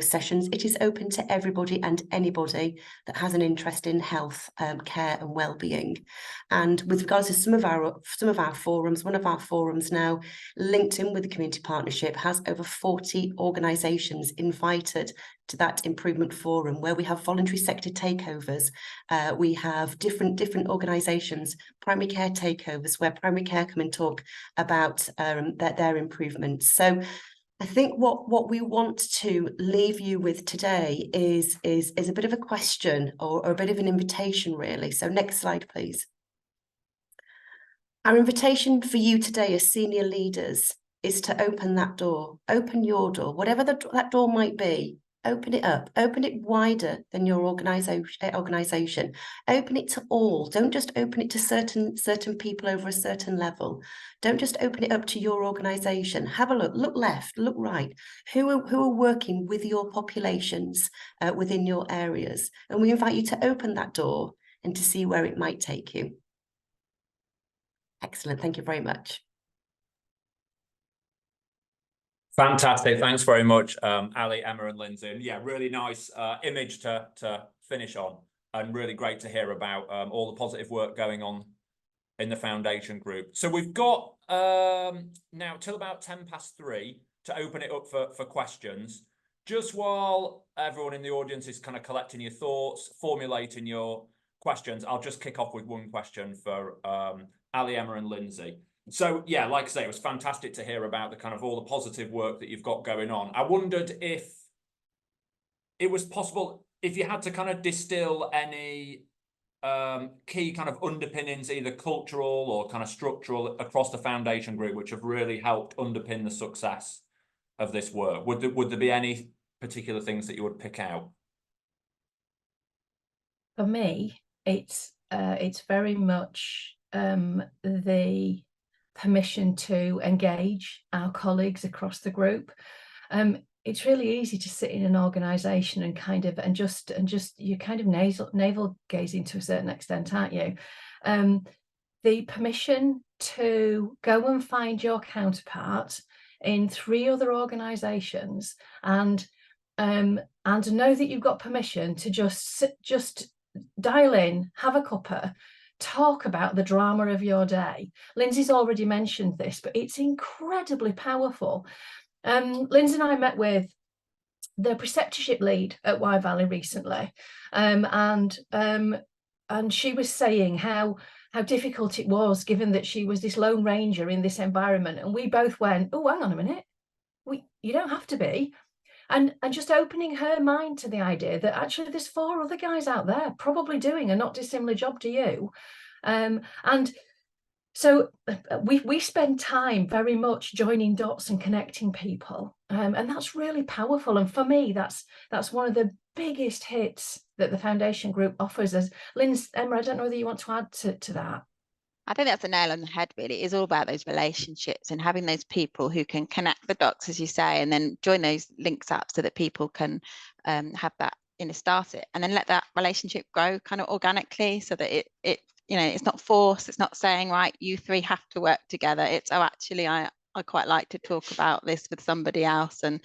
Speaker 6: sessions. It is open to everybody and anybody that has an interest in health, care and well-being. And with regards to some of our forums, one of our forums now linked in with the community partnership has over 40 organisations invited to that improvement forum, where we have voluntary sector takeovers. We have different organisations, primary care takeovers, where primary care come and talk about their improvements. So I think what we want to leave you with today is a bit of a question or a bit of an invitation, really. So next slide, please. Our invitation for you today as senior leaders is to open that door, open your door, whatever that door might be. Open it up, open it wider than your organisation, open it to all. Don't just open it to certain people over a certain level. Don't just open it up to your organisation. Have a look left, look right. Who are working with your populations within your areas? And we invite you to open that door and to see where it might take you. Excellent, thank you very much.
Speaker 1: Fantastic. Thanks very much, Ali, Emma and Lindsey. And yeah, really nice image to finish on, and really great to hear about all the positive work going on in the foundation group. So we've got now till about 3:10 to open it up for questions. Just while everyone in the audience is kind of collecting your thoughts, formulating your questions, I'll just kick off with one question for Ali, Emma and Lindsey. So yeah, like I say, it was fantastic to hear about the kind of all the positive work that you've got going on. I wondered if it was possible, if you had to kind of distill any key kind of underpinnings, either cultural or kind of structural, across the foundation group, which have really helped underpin the success of this work. Would there be any particular things that you would pick out?
Speaker 4: For me, it's very much the permission to engage our colleagues across the group. It's really easy to sit in an organisation and just you're kind of navel gazing to a certain extent, aren't you? The permission to go and find your counterpart in 3 other organisations and know that you've got permission to just dial in, have a cuppa, talk about the drama of your day. Lindsey's already mentioned this, but it's incredibly powerful. Lindsey and I met with the preceptorship lead at Wye Valley recently, and she was saying how difficult it was, given that she was this lone ranger in this environment, and we both went, oh, hang on a minute, you don't have to be. And just opening her mind to the idea that actually there's 4 other guys out there probably doing a not dissimilar job to you. And so we spend time very much joining dots and connecting people. And that's really powerful. And for me, that's one of the biggest hits that the foundation group offers us. Emma, I don't know whether you want to add to that.
Speaker 5: I think that's a nail on the head, really. It's all about those relationships and having those people who can connect the dots, as you say, and then join those links up so that people can have that, start it, and then let that relationship grow kind of organically, so that it it's not forced. It's not saying, right, you 3 have to work together. It's, oh, actually, I quite like to talk about this with somebody else. And,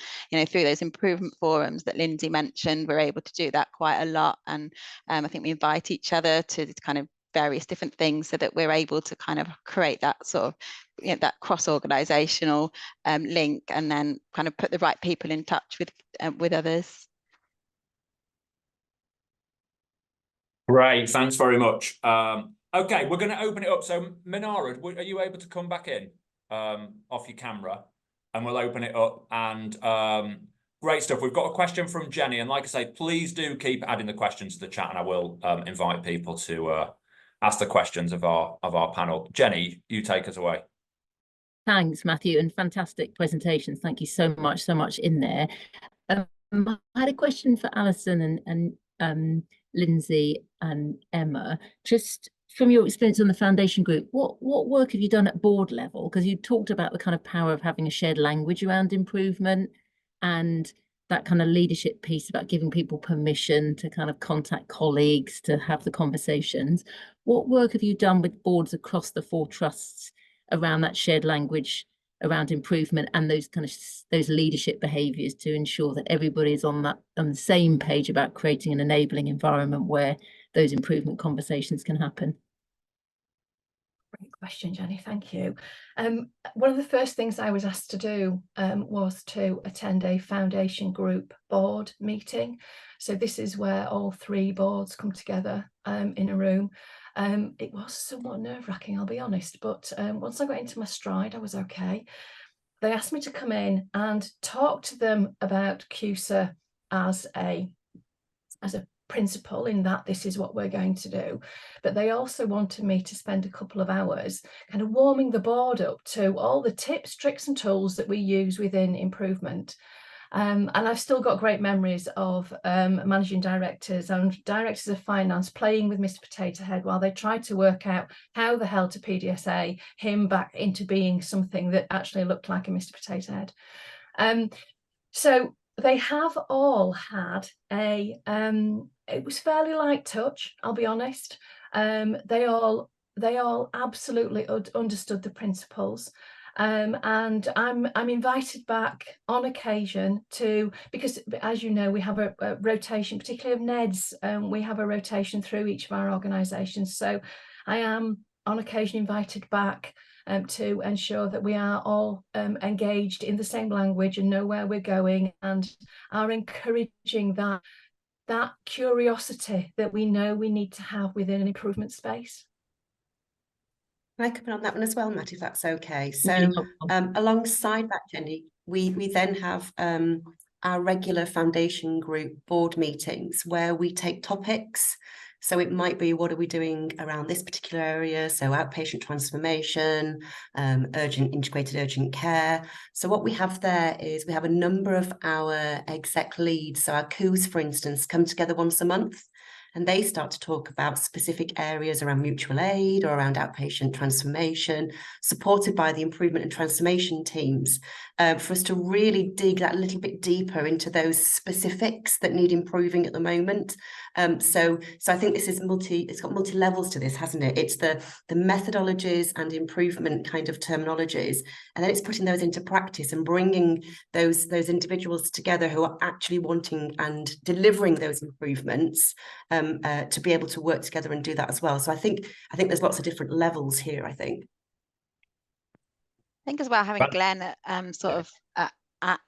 Speaker 5: through those improvement forums that Lindsey mentioned, we're able to do that quite a lot. And I think we invite each other to kind of various different things so that we're able to kind of create that sort of that cross-organizational link, and then kind of put the right people in touch with others.
Speaker 1: Great, thanks very much. Okay, we're going to open it up. So Minara, are you able to come back in off your camera, and we'll open it up? And Great stuff. We've got a question from Jenny, and like I say, please do keep adding the questions to the chat, and I will invite people to ask the questions of our panel. Jenny, you take us away.
Speaker 7: Thanks, Matthew, and fantastic presentations. Thank you so much in there. I had a question for Alison and Lindsey and Emma. Just from your experience on the foundation group, what work have you done at board level? Because you talked about the kind of power of having a shared language around improvement and that kind of leadership piece about giving people permission to kind of contact colleagues to have the conversations. What work have you done with boards across the 4 trusts around that shared language around improvement and those leadership behaviours to ensure that everybody is on the same page about creating an enabling environment where those improvement conversations can happen?
Speaker 4: Great question, Jenny. Thank you. One of the first things I was asked to do was to attend a foundation group board meeting. So this is where all 3 boards come together in a room. It was somewhat nerve-wracking, I'll be honest, but once I got into my stride, I was okay. They asked me to come in and talk to them about CUSA as a principle, in that this is what we're going to do, but they also wanted me to spend a couple of hours kind of warming the board up to all the tips, tricks and tools that we use within improvement. And I've still got great memories of managing directors and directors of finance playing with Mr. Potato Head while they tried to work out how the hell to PDSA him back into being something that actually looked like a Mr. Potato Head. So they have all had a it was fairly light touch, I'll be honest. They all absolutely understood the principles. And I'm invited back on occasion to, because as you know, we have a rotation, particularly of NEDs, we have a rotation through each of our organisations. So I am on occasion invited back to ensure that we are all engaged in the same language and know where we're going, and are encouraging that curiosity that we know we need to have within an improvement space.
Speaker 6: Can I come in on that one as well, Matt, if that's okay? So alongside that, Jenny, we then have our regular foundation group board meetings where we take topics. So it might be, what are we doing around this particular area? So outpatient transformation, integrated urgent care. So what we have there is we have a number of our exec leads. So our COOs, for instance, come together once a month, and they start to talk about specific areas around mutual aid or around outpatient transformation, supported by the improvement and transformation teams, for us to really dig that little bit deeper into those specifics that need improving at the moment. So I think this is it's got multi levels to this, hasn't it? It's the methodologies and improvement kind of terminologies, and then it's putting those into practice and bringing those individuals together who are actually wanting and delivering those improvements to be able to work together and do that as well. So I think there's lots of different levels here, I think as well, having Glenn sort of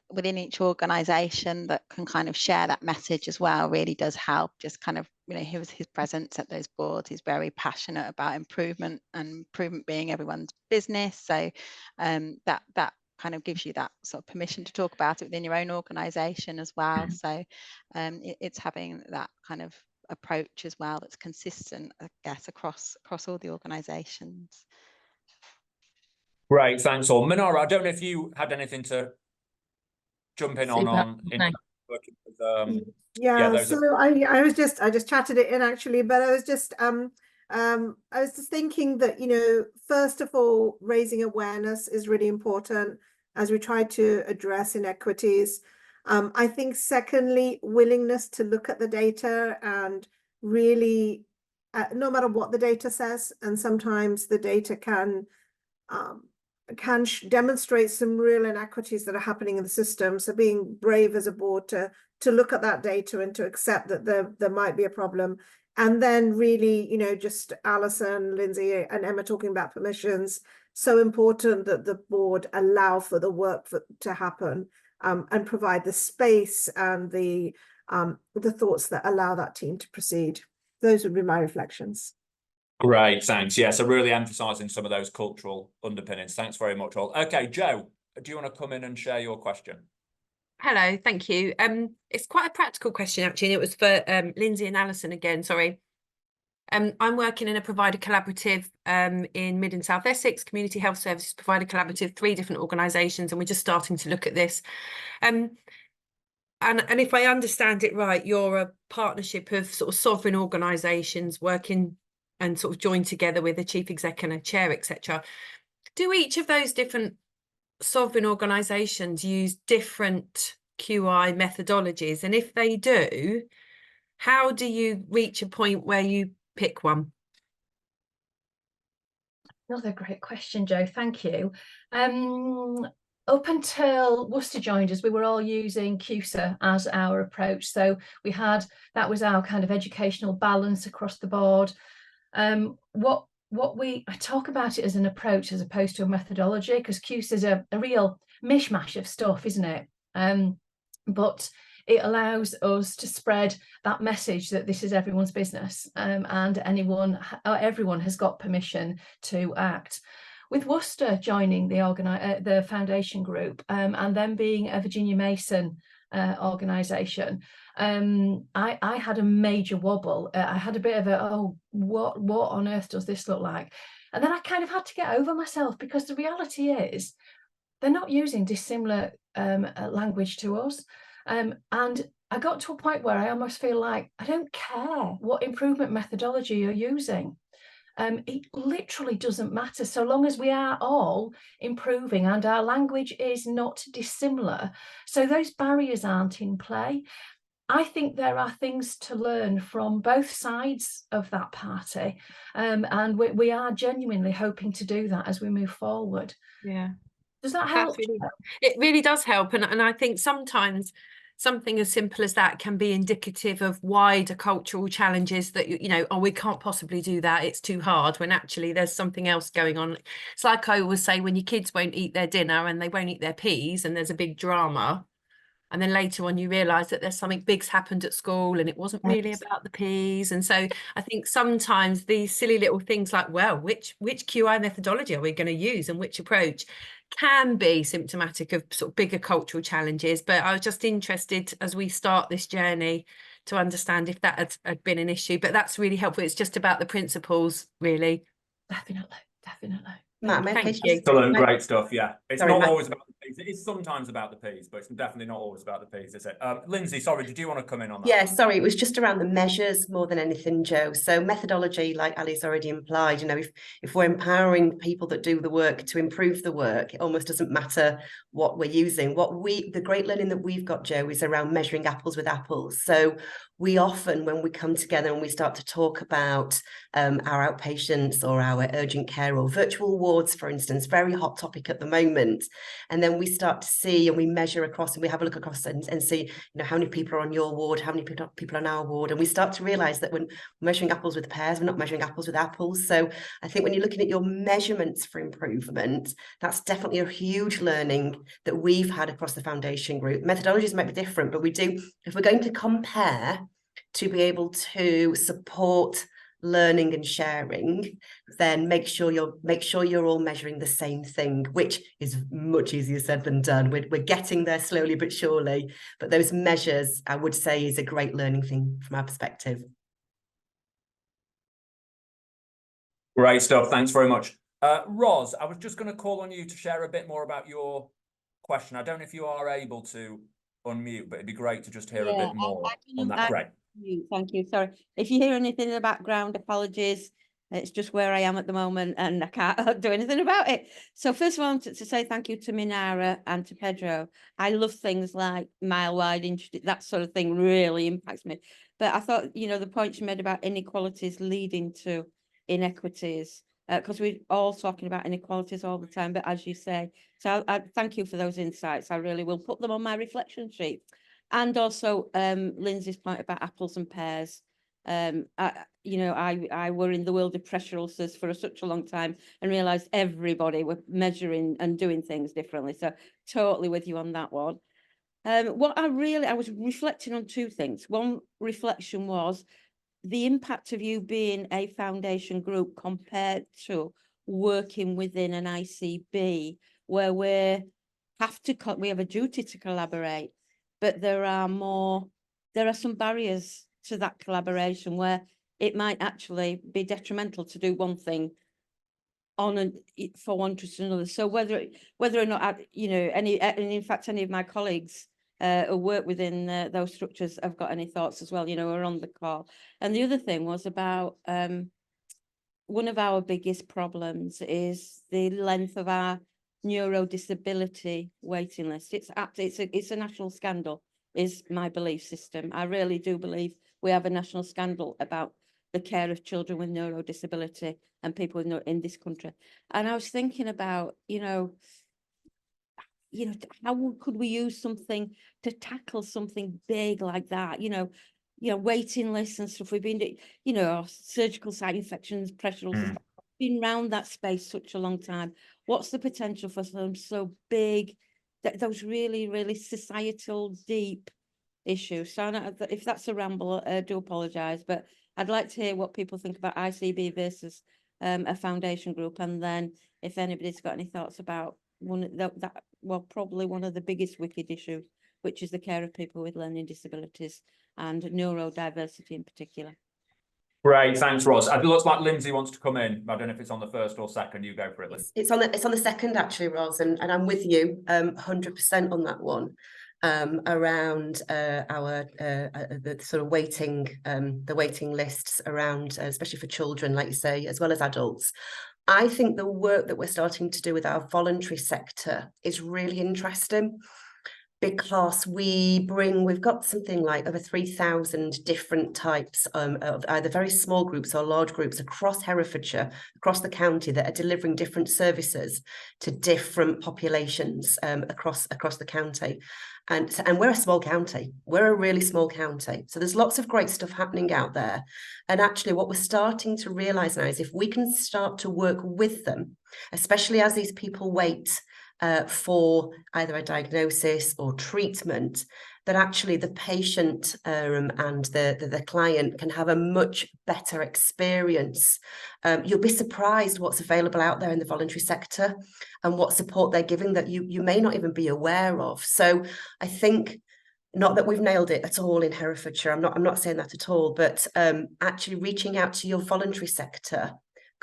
Speaker 6: within each organisation that can kind of share that message as well really does help. Just kind of, his presence at those boards is very passionate about improvement, and improvement being everyone's business. So that kind of gives you that sort of permission to talk about it within your own organisation as well. So it's having that kind of approach as well that's consistent, I guess, across all the organisations.
Speaker 1: Great, thanks all. Minara, I don't know if you had anything to jump in on working with,
Speaker 2: so I just chatted it in actually, but I was just thinking that, first of all, raising awareness is really important as we try to address inequities. I think secondly, willingness to look at the data and really, no matter what the data says, and sometimes the data can demonstrate some real inequities that are happening in the system. So being brave as a board to look at that data and to accept that there might be a problem. And then really, just Alison, Lindsey and Emma talking about permissions, so important that the board allow for the work to happen, and provide the space and the thoughts that allow that team to proceed. Those would be my reflections.
Speaker 1: Great, thanks. Yeah, so really emphasising some of those cultural underpinnings. Thanks very much all. Okay, Joe, do you want to come in and share your question?
Speaker 8: Hello, thank you. It's quite a practical question, actually, and it was for Lindsey and Alison again, sorry. I'm working in a provider collaborative in Mid and South Essex, Community Health Services Provider Collaborative, 3 different organisations, and we're just starting to look at this. And if I understand it right, you're a partnership of sort of sovereign organisations working and sort of joined together with a chief exec and a chair, etc. Do each of those different sovereign organisations use different QI methodologies? And if they do, how do you reach a point where you pick one?
Speaker 4: Another great question, Jo. Thank you. Up until Worcester joined us, we were all using QSA as our approach. So that was our kind of educational balance across the board. I talk about it as an approach as opposed to a methodology, because QSA is a real mishmash of stuff, isn't it? But it allows us to spread that message that this is everyone's business, and everyone has got permission to act. With Worcester joining the foundation group, and then being a Virginia Mason organisation, I had a major wobble. I had a bit of what on earth does this look like? And then I kind of had to get over myself, because the reality is they're not using dissimilar language to us. And I got to a point where I almost feel like I don't care what improvement methodology you're using. It literally doesn't matter, so long as we are all improving and our language is not dissimilar. So those barriers aren't in play. I think there are things to learn from both sides of that party. And we are genuinely hoping to do that as we move forward.
Speaker 8: Yeah.
Speaker 4: Does that help?
Speaker 8: It really does help. And I think sometimes something as simple as that can be indicative of wider cultural challenges that, we can't possibly do that, it's too hard, when actually there's something else going on. It's like I always say, when your kids won't eat their dinner and they won't eat their peas and there's a big drama, and then later on you realise that there's something big's happened at school and it wasn't really about the peas. And so I think sometimes these silly little things like, well, which QI methodology are we going to use and which approach, can be symptomatic of sort of bigger cultural challenges. But I was just interested, as we start this journey, to understand if that had been an issue. But that's really helpful. It's just about the principles, really.
Speaker 4: Definitely.
Speaker 6: Matt,
Speaker 8: thank you.
Speaker 1: Excellent, great stuff. Yeah, it's
Speaker 6: Sorry,
Speaker 1: not
Speaker 6: Matt.
Speaker 1: always about the peas. It is sometimes about the peas, but it's definitely not always about the peas, is it? Lindsey, sorry, did you want to come in on that?
Speaker 6: Yeah, sorry, it was just around the measures more than anything, Jo. So methodology, like Ali's already implied, if we're empowering people that do the work to improve the work, it almost doesn't matter what we're using. The great learning that we've got, Jo, is around measuring apples with apples. So we often, when we come together and we start to talk about our outpatients or our urgent care or virtual wards, for instance, very hot topic at the moment, and then we start to see and we measure across and we have a look across and see, how many people are on your ward, how many people are on our ward, and we start to realise that when we're measuring apples with pears, we're not measuring apples with apples. So I think when you're looking at your measurements for improvement, that's definitely a huge learning that we've had across the foundation group. Methodologies might be different, but we do, if we're going to compare, to be able to support learning and sharing, then make sure you're all measuring the same thing, which is much easier said than done. We're getting there slowly but surely, but those measures, I would say, is a great learning thing from our perspective.
Speaker 1: Great stuff, thanks very much. Ros, I was just going to call on you to share a bit more about your question. I don't know if you are able to unmute, but it'd be great to just hear a bit more on that. Great.
Speaker 9: Thank you. Sorry. If you hear anything in the background, apologies. It's just where I am at the moment and I can't do anything about it. So first of all, I wanted to say thank you to Minara and to Pedro. I love things like mile wide, that sort of thing really impacts me. But I thought, the points you made about inequalities leading to inequities, because we're all talking about inequalities all the time, but as you say, so I thank you for those insights. I really will put them on my reflection sheet. And also Lindsey's point about apples and pears. I were in the world of pressure ulcers for such a long time and realised everybody were measuring and doing things differently. So totally with you on that one. I was reflecting on 2 things. One reflection was the impact of you being a foundation group compared to working within an ICB, where we have a duty to collaborate. but there are some barriers to that collaboration where it might actually be detrimental to do one thing for one trust to another. So whether or not, you know, and in fact, any of my colleagues who work within those structures have got any thoughts as well, you know, are on the call. And the other thing was about one of our biggest problems is the length of our neurodisability waiting list. It's a national scandal, is my belief system. I really do believe we have a national scandal about the care of children with neurodisability and people with in this country. And I was thinking about, you know, how could we use something to tackle something big like that? You know, waiting lists and stuff. We've been, you know, surgical site infections, pressure ulcers, been around that space such a long time. What's the potential for some so big, those really, really societal, deep issues? So if that's a ramble, I do apologise, but I'd like to hear what people think about ICB versus a foundation group, and then if anybody's got any thoughts about probably one of the biggest wicked issues, which is the care of people with learning disabilities and neurodiversity in particular.
Speaker 1: Great, thanks, Ros. It looks like Lindsey wants to come in. I don't know if it's on the first or second. You go for it, Lindsey.
Speaker 6: It's on the second actually, Ros, and I'm with you 100% on that one. Around the sort of waiting, the waiting lists around, especially for children, like you say, as well as adults. I think the work that we're starting to do with our voluntary sector is really interesting, because we've got something like over 3,000 different types of either very small groups or large groups across Herefordshire, across the county, that are delivering different services to different populations across the county. And we're a small county. We're a really small county. So there's lots of great stuff happening out there. And actually what we're starting to realise now is if we can start to work with them, especially as these people wait for either a diagnosis or treatment, that actually the patient and the client can have a much better experience. You'll be surprised what's available out there in the voluntary sector and what support they're giving that you may not even be aware of. So I think, not that we've nailed it at all in Herefordshire, I'm not saying that at all, but actually reaching out to your voluntary sector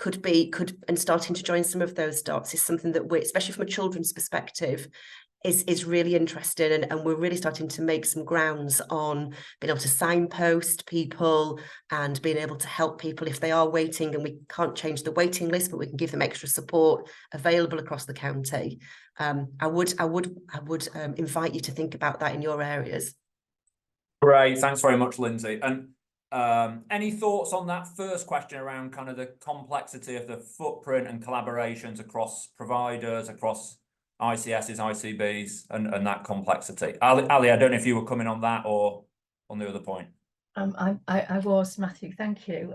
Speaker 6: and starting to join some of those dots is something that we, especially from a children's perspective, is really interesting, and we're really starting to make some grounds on being able to signpost people and being able to help people if they are waiting, and we can't change the waiting list, but we can give them extra support available across the county. I would invite you to think about that in your areas.
Speaker 1: Great, thanks very much, Lindsey. And any thoughts on that first question around kind of the complexity of the footprint and collaborations across providers, across ICSs, ICBs, and that complexity? Ali, I don't know if you were coming on that or on the other point.
Speaker 4: I was, Matthew, thank you.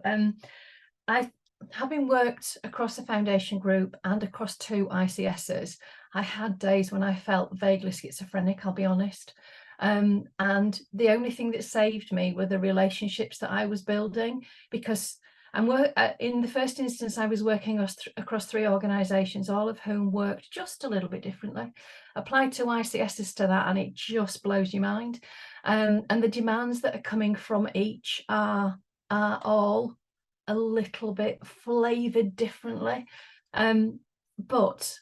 Speaker 4: Having worked across a foundation group and across 2 ICSs, I had days when I felt vaguely schizophrenic, I'll be honest. And the only thing that saved me were the relationships that I was building, because in the first instance, I was working across 3 organisations, all of whom worked just a little bit differently. Applied 2 ICSs to that, and it just blows your mind. And the demands that are coming from each are all a little bit flavoured differently. But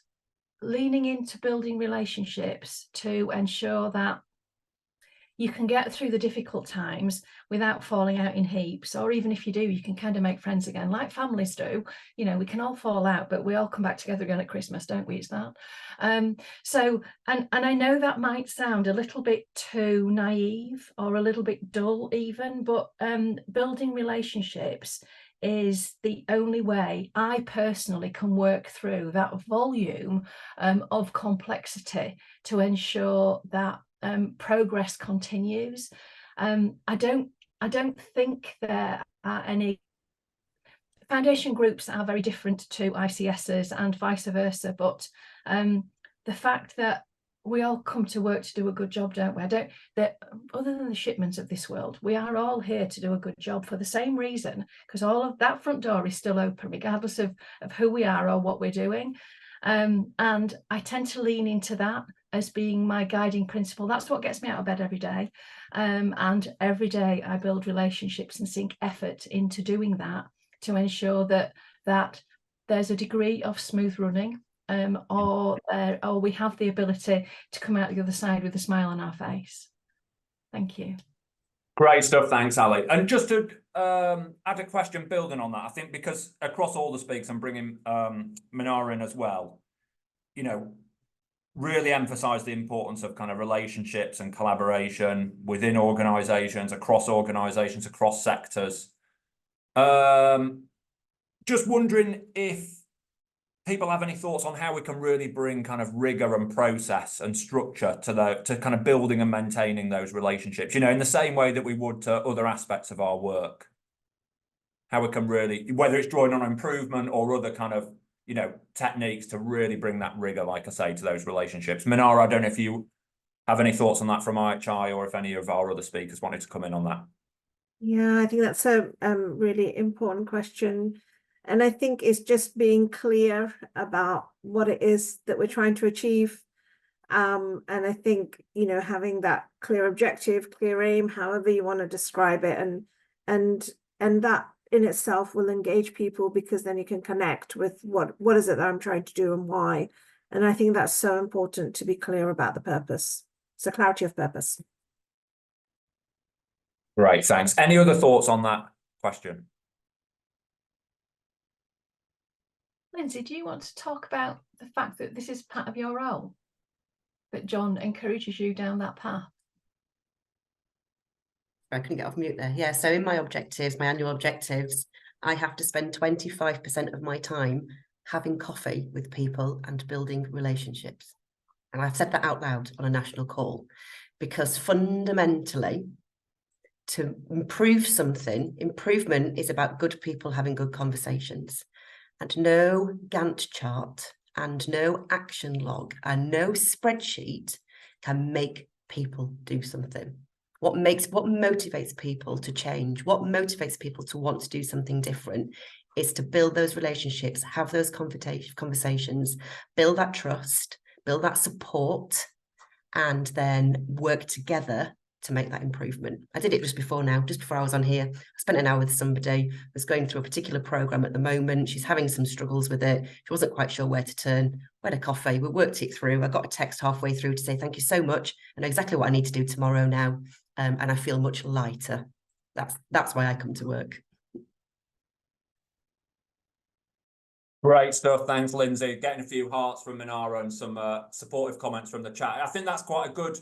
Speaker 4: leaning into building relationships to ensure that you can get through the difficult times without falling out in heaps, or even if you do, you can kind of make friends again, like families do. You know, we can all fall out, but we all come back together again at Christmas, don't we? It's that. So I know that might sound a little bit too naive or a little bit dull even, but building relationships is the only way I personally can work through that volume of complexity to ensure that progress continues. I don't think there are any foundation groups that are very different to ICSs and vice versa, but the fact that we all come to work to do a good job, don't we? That other than the shipments of this world, we are all here to do a good job for the same reason, because all of that front door is still open regardless of who we are or what we're doing. And I tend to lean into that as being my guiding principle. That's what gets me out of bed every day. And every day I build relationships and sink effort into doing that to ensure that there's a degree of smooth running, or we have the ability to come out the other side with a smile on our face. Thank you.
Speaker 1: Great stuff, thanks, Ali. And just to add a question building on that, I think because across all the speakers, I'm bringing Minara in as well, you know, really emphasize the importance of kind of relationships and collaboration within organisations, across sectors. Just wondering if people have any thoughts on how we can really bring kind of rigor and process and structure to kind of building and maintaining those relationships, you know, in the same way that we would to other aspects of our work. How we can really, whether it's drawing on improvement or other kind of, you know, techniques to really bring that rigor, like I say, to those relationships. Minara, I don't know if you have any thoughts on that from IHI or if any of our other speakers wanted to come in on that.
Speaker 2: Yeah, I think that's a really important question. And I think it's just being clear about what it is that we're trying to achieve. And I think, you know, having that clear objective, clear aim, however you want to describe it, and that in itself will engage people, because then you can connect with what is it that I'm trying to do and why. And I think that's so important, to be clear about the purpose. So clarity of purpose.
Speaker 1: Great, thanks. Any other thoughts on that question?
Speaker 4: Lindsey, do you want to talk about the fact that this is part of your role, that John encourages you down that path?
Speaker 6: I couldn't get off mute there. Yeah, so in my objectives, my annual objectives, I have to spend 25% of my time having coffee with people and building relationships. And I've said that out loud on a national call, because fundamentally, to improve something, improvement is about good people having good conversations. And no Gantt chart and no action log and no spreadsheet can make people do something. What motivates people to change, what motivates people to want to do something different is to build those relationships, have those conversations, build that trust, build that support, and then work together to make that improvement. I did it just before I was on here. I spent an hour with somebody, was going through a particular program at the moment. She's having some struggles with it. She wasn't quite sure where to turn. We had a coffee, we worked it through. I got a text halfway through to say, thank you so much. I know exactly what I need to do tomorrow now. And I feel much lighter. That's why I come to work.
Speaker 1: Great stuff. Thanks, Lindsey. Getting a few hearts from Minara and some supportive comments from the chat. I think that's quite a good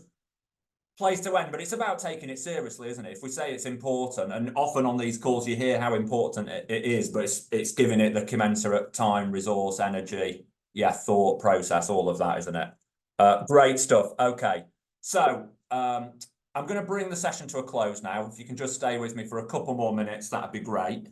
Speaker 1: place to end, but it's about taking it seriously, isn't it? If we say it's important, and often on these calls you hear how important it is, but it's giving it the commensurate time, resource, energy, thought process, all of that, isn't it? Great stuff. Okay, so I'm going to bring the session to a close now. If you can just stay with me for a couple more minutes, that'd be great.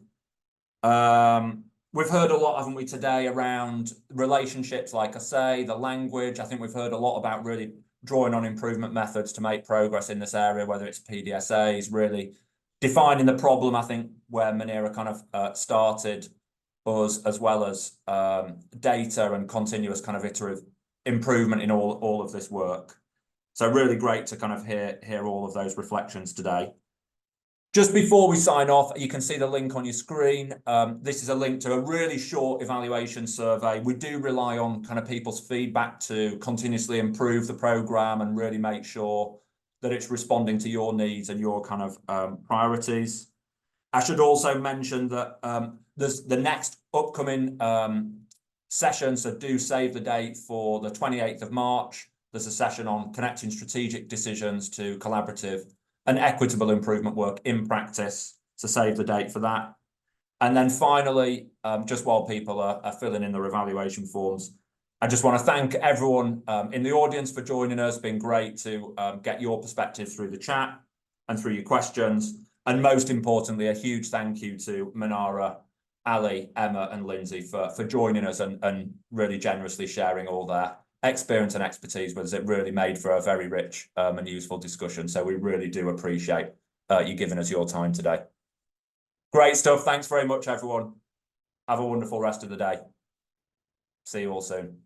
Speaker 1: We've heard a lot, haven't we, today around relationships, like I say, the language. I think we've heard a lot about really drawing on improvement methods to make progress in this area, whether it's PDSAs, really defining the problem, I think, where Minara kind of started us, as well as data and continuous kind of iterative improvement in all of this work. So really great to kind of hear all of those reflections today. Just before we sign off, you can see the link on your screen. This is a link to a really short evaluation survey. We do rely on kind of people's feedback to continuously improve the programme and really make sure that it's responding to your needs and your kind of priorities. I should also mention that there's the next upcoming session, so do save the date for the 28th of March. There's a session on connecting strategic decisions to collaborative and equitable improvement work in practice, so save the date for that. And then finally, just while people are filling in their evaluation forms, I just want to thank everyone in the audience for joining us. It's been great to get your perspectives through the chat and through your questions. And most importantly, a huge thank you to Minara, Ali, Emma and Lindsey for joining us and really generously sharing all their experience and expertise with us. It really made for a very rich and useful discussion. So we really do appreciate you giving us your time today. Great stuff. Thanks very much, everyone. Have a wonderful rest of the day. See you all soon.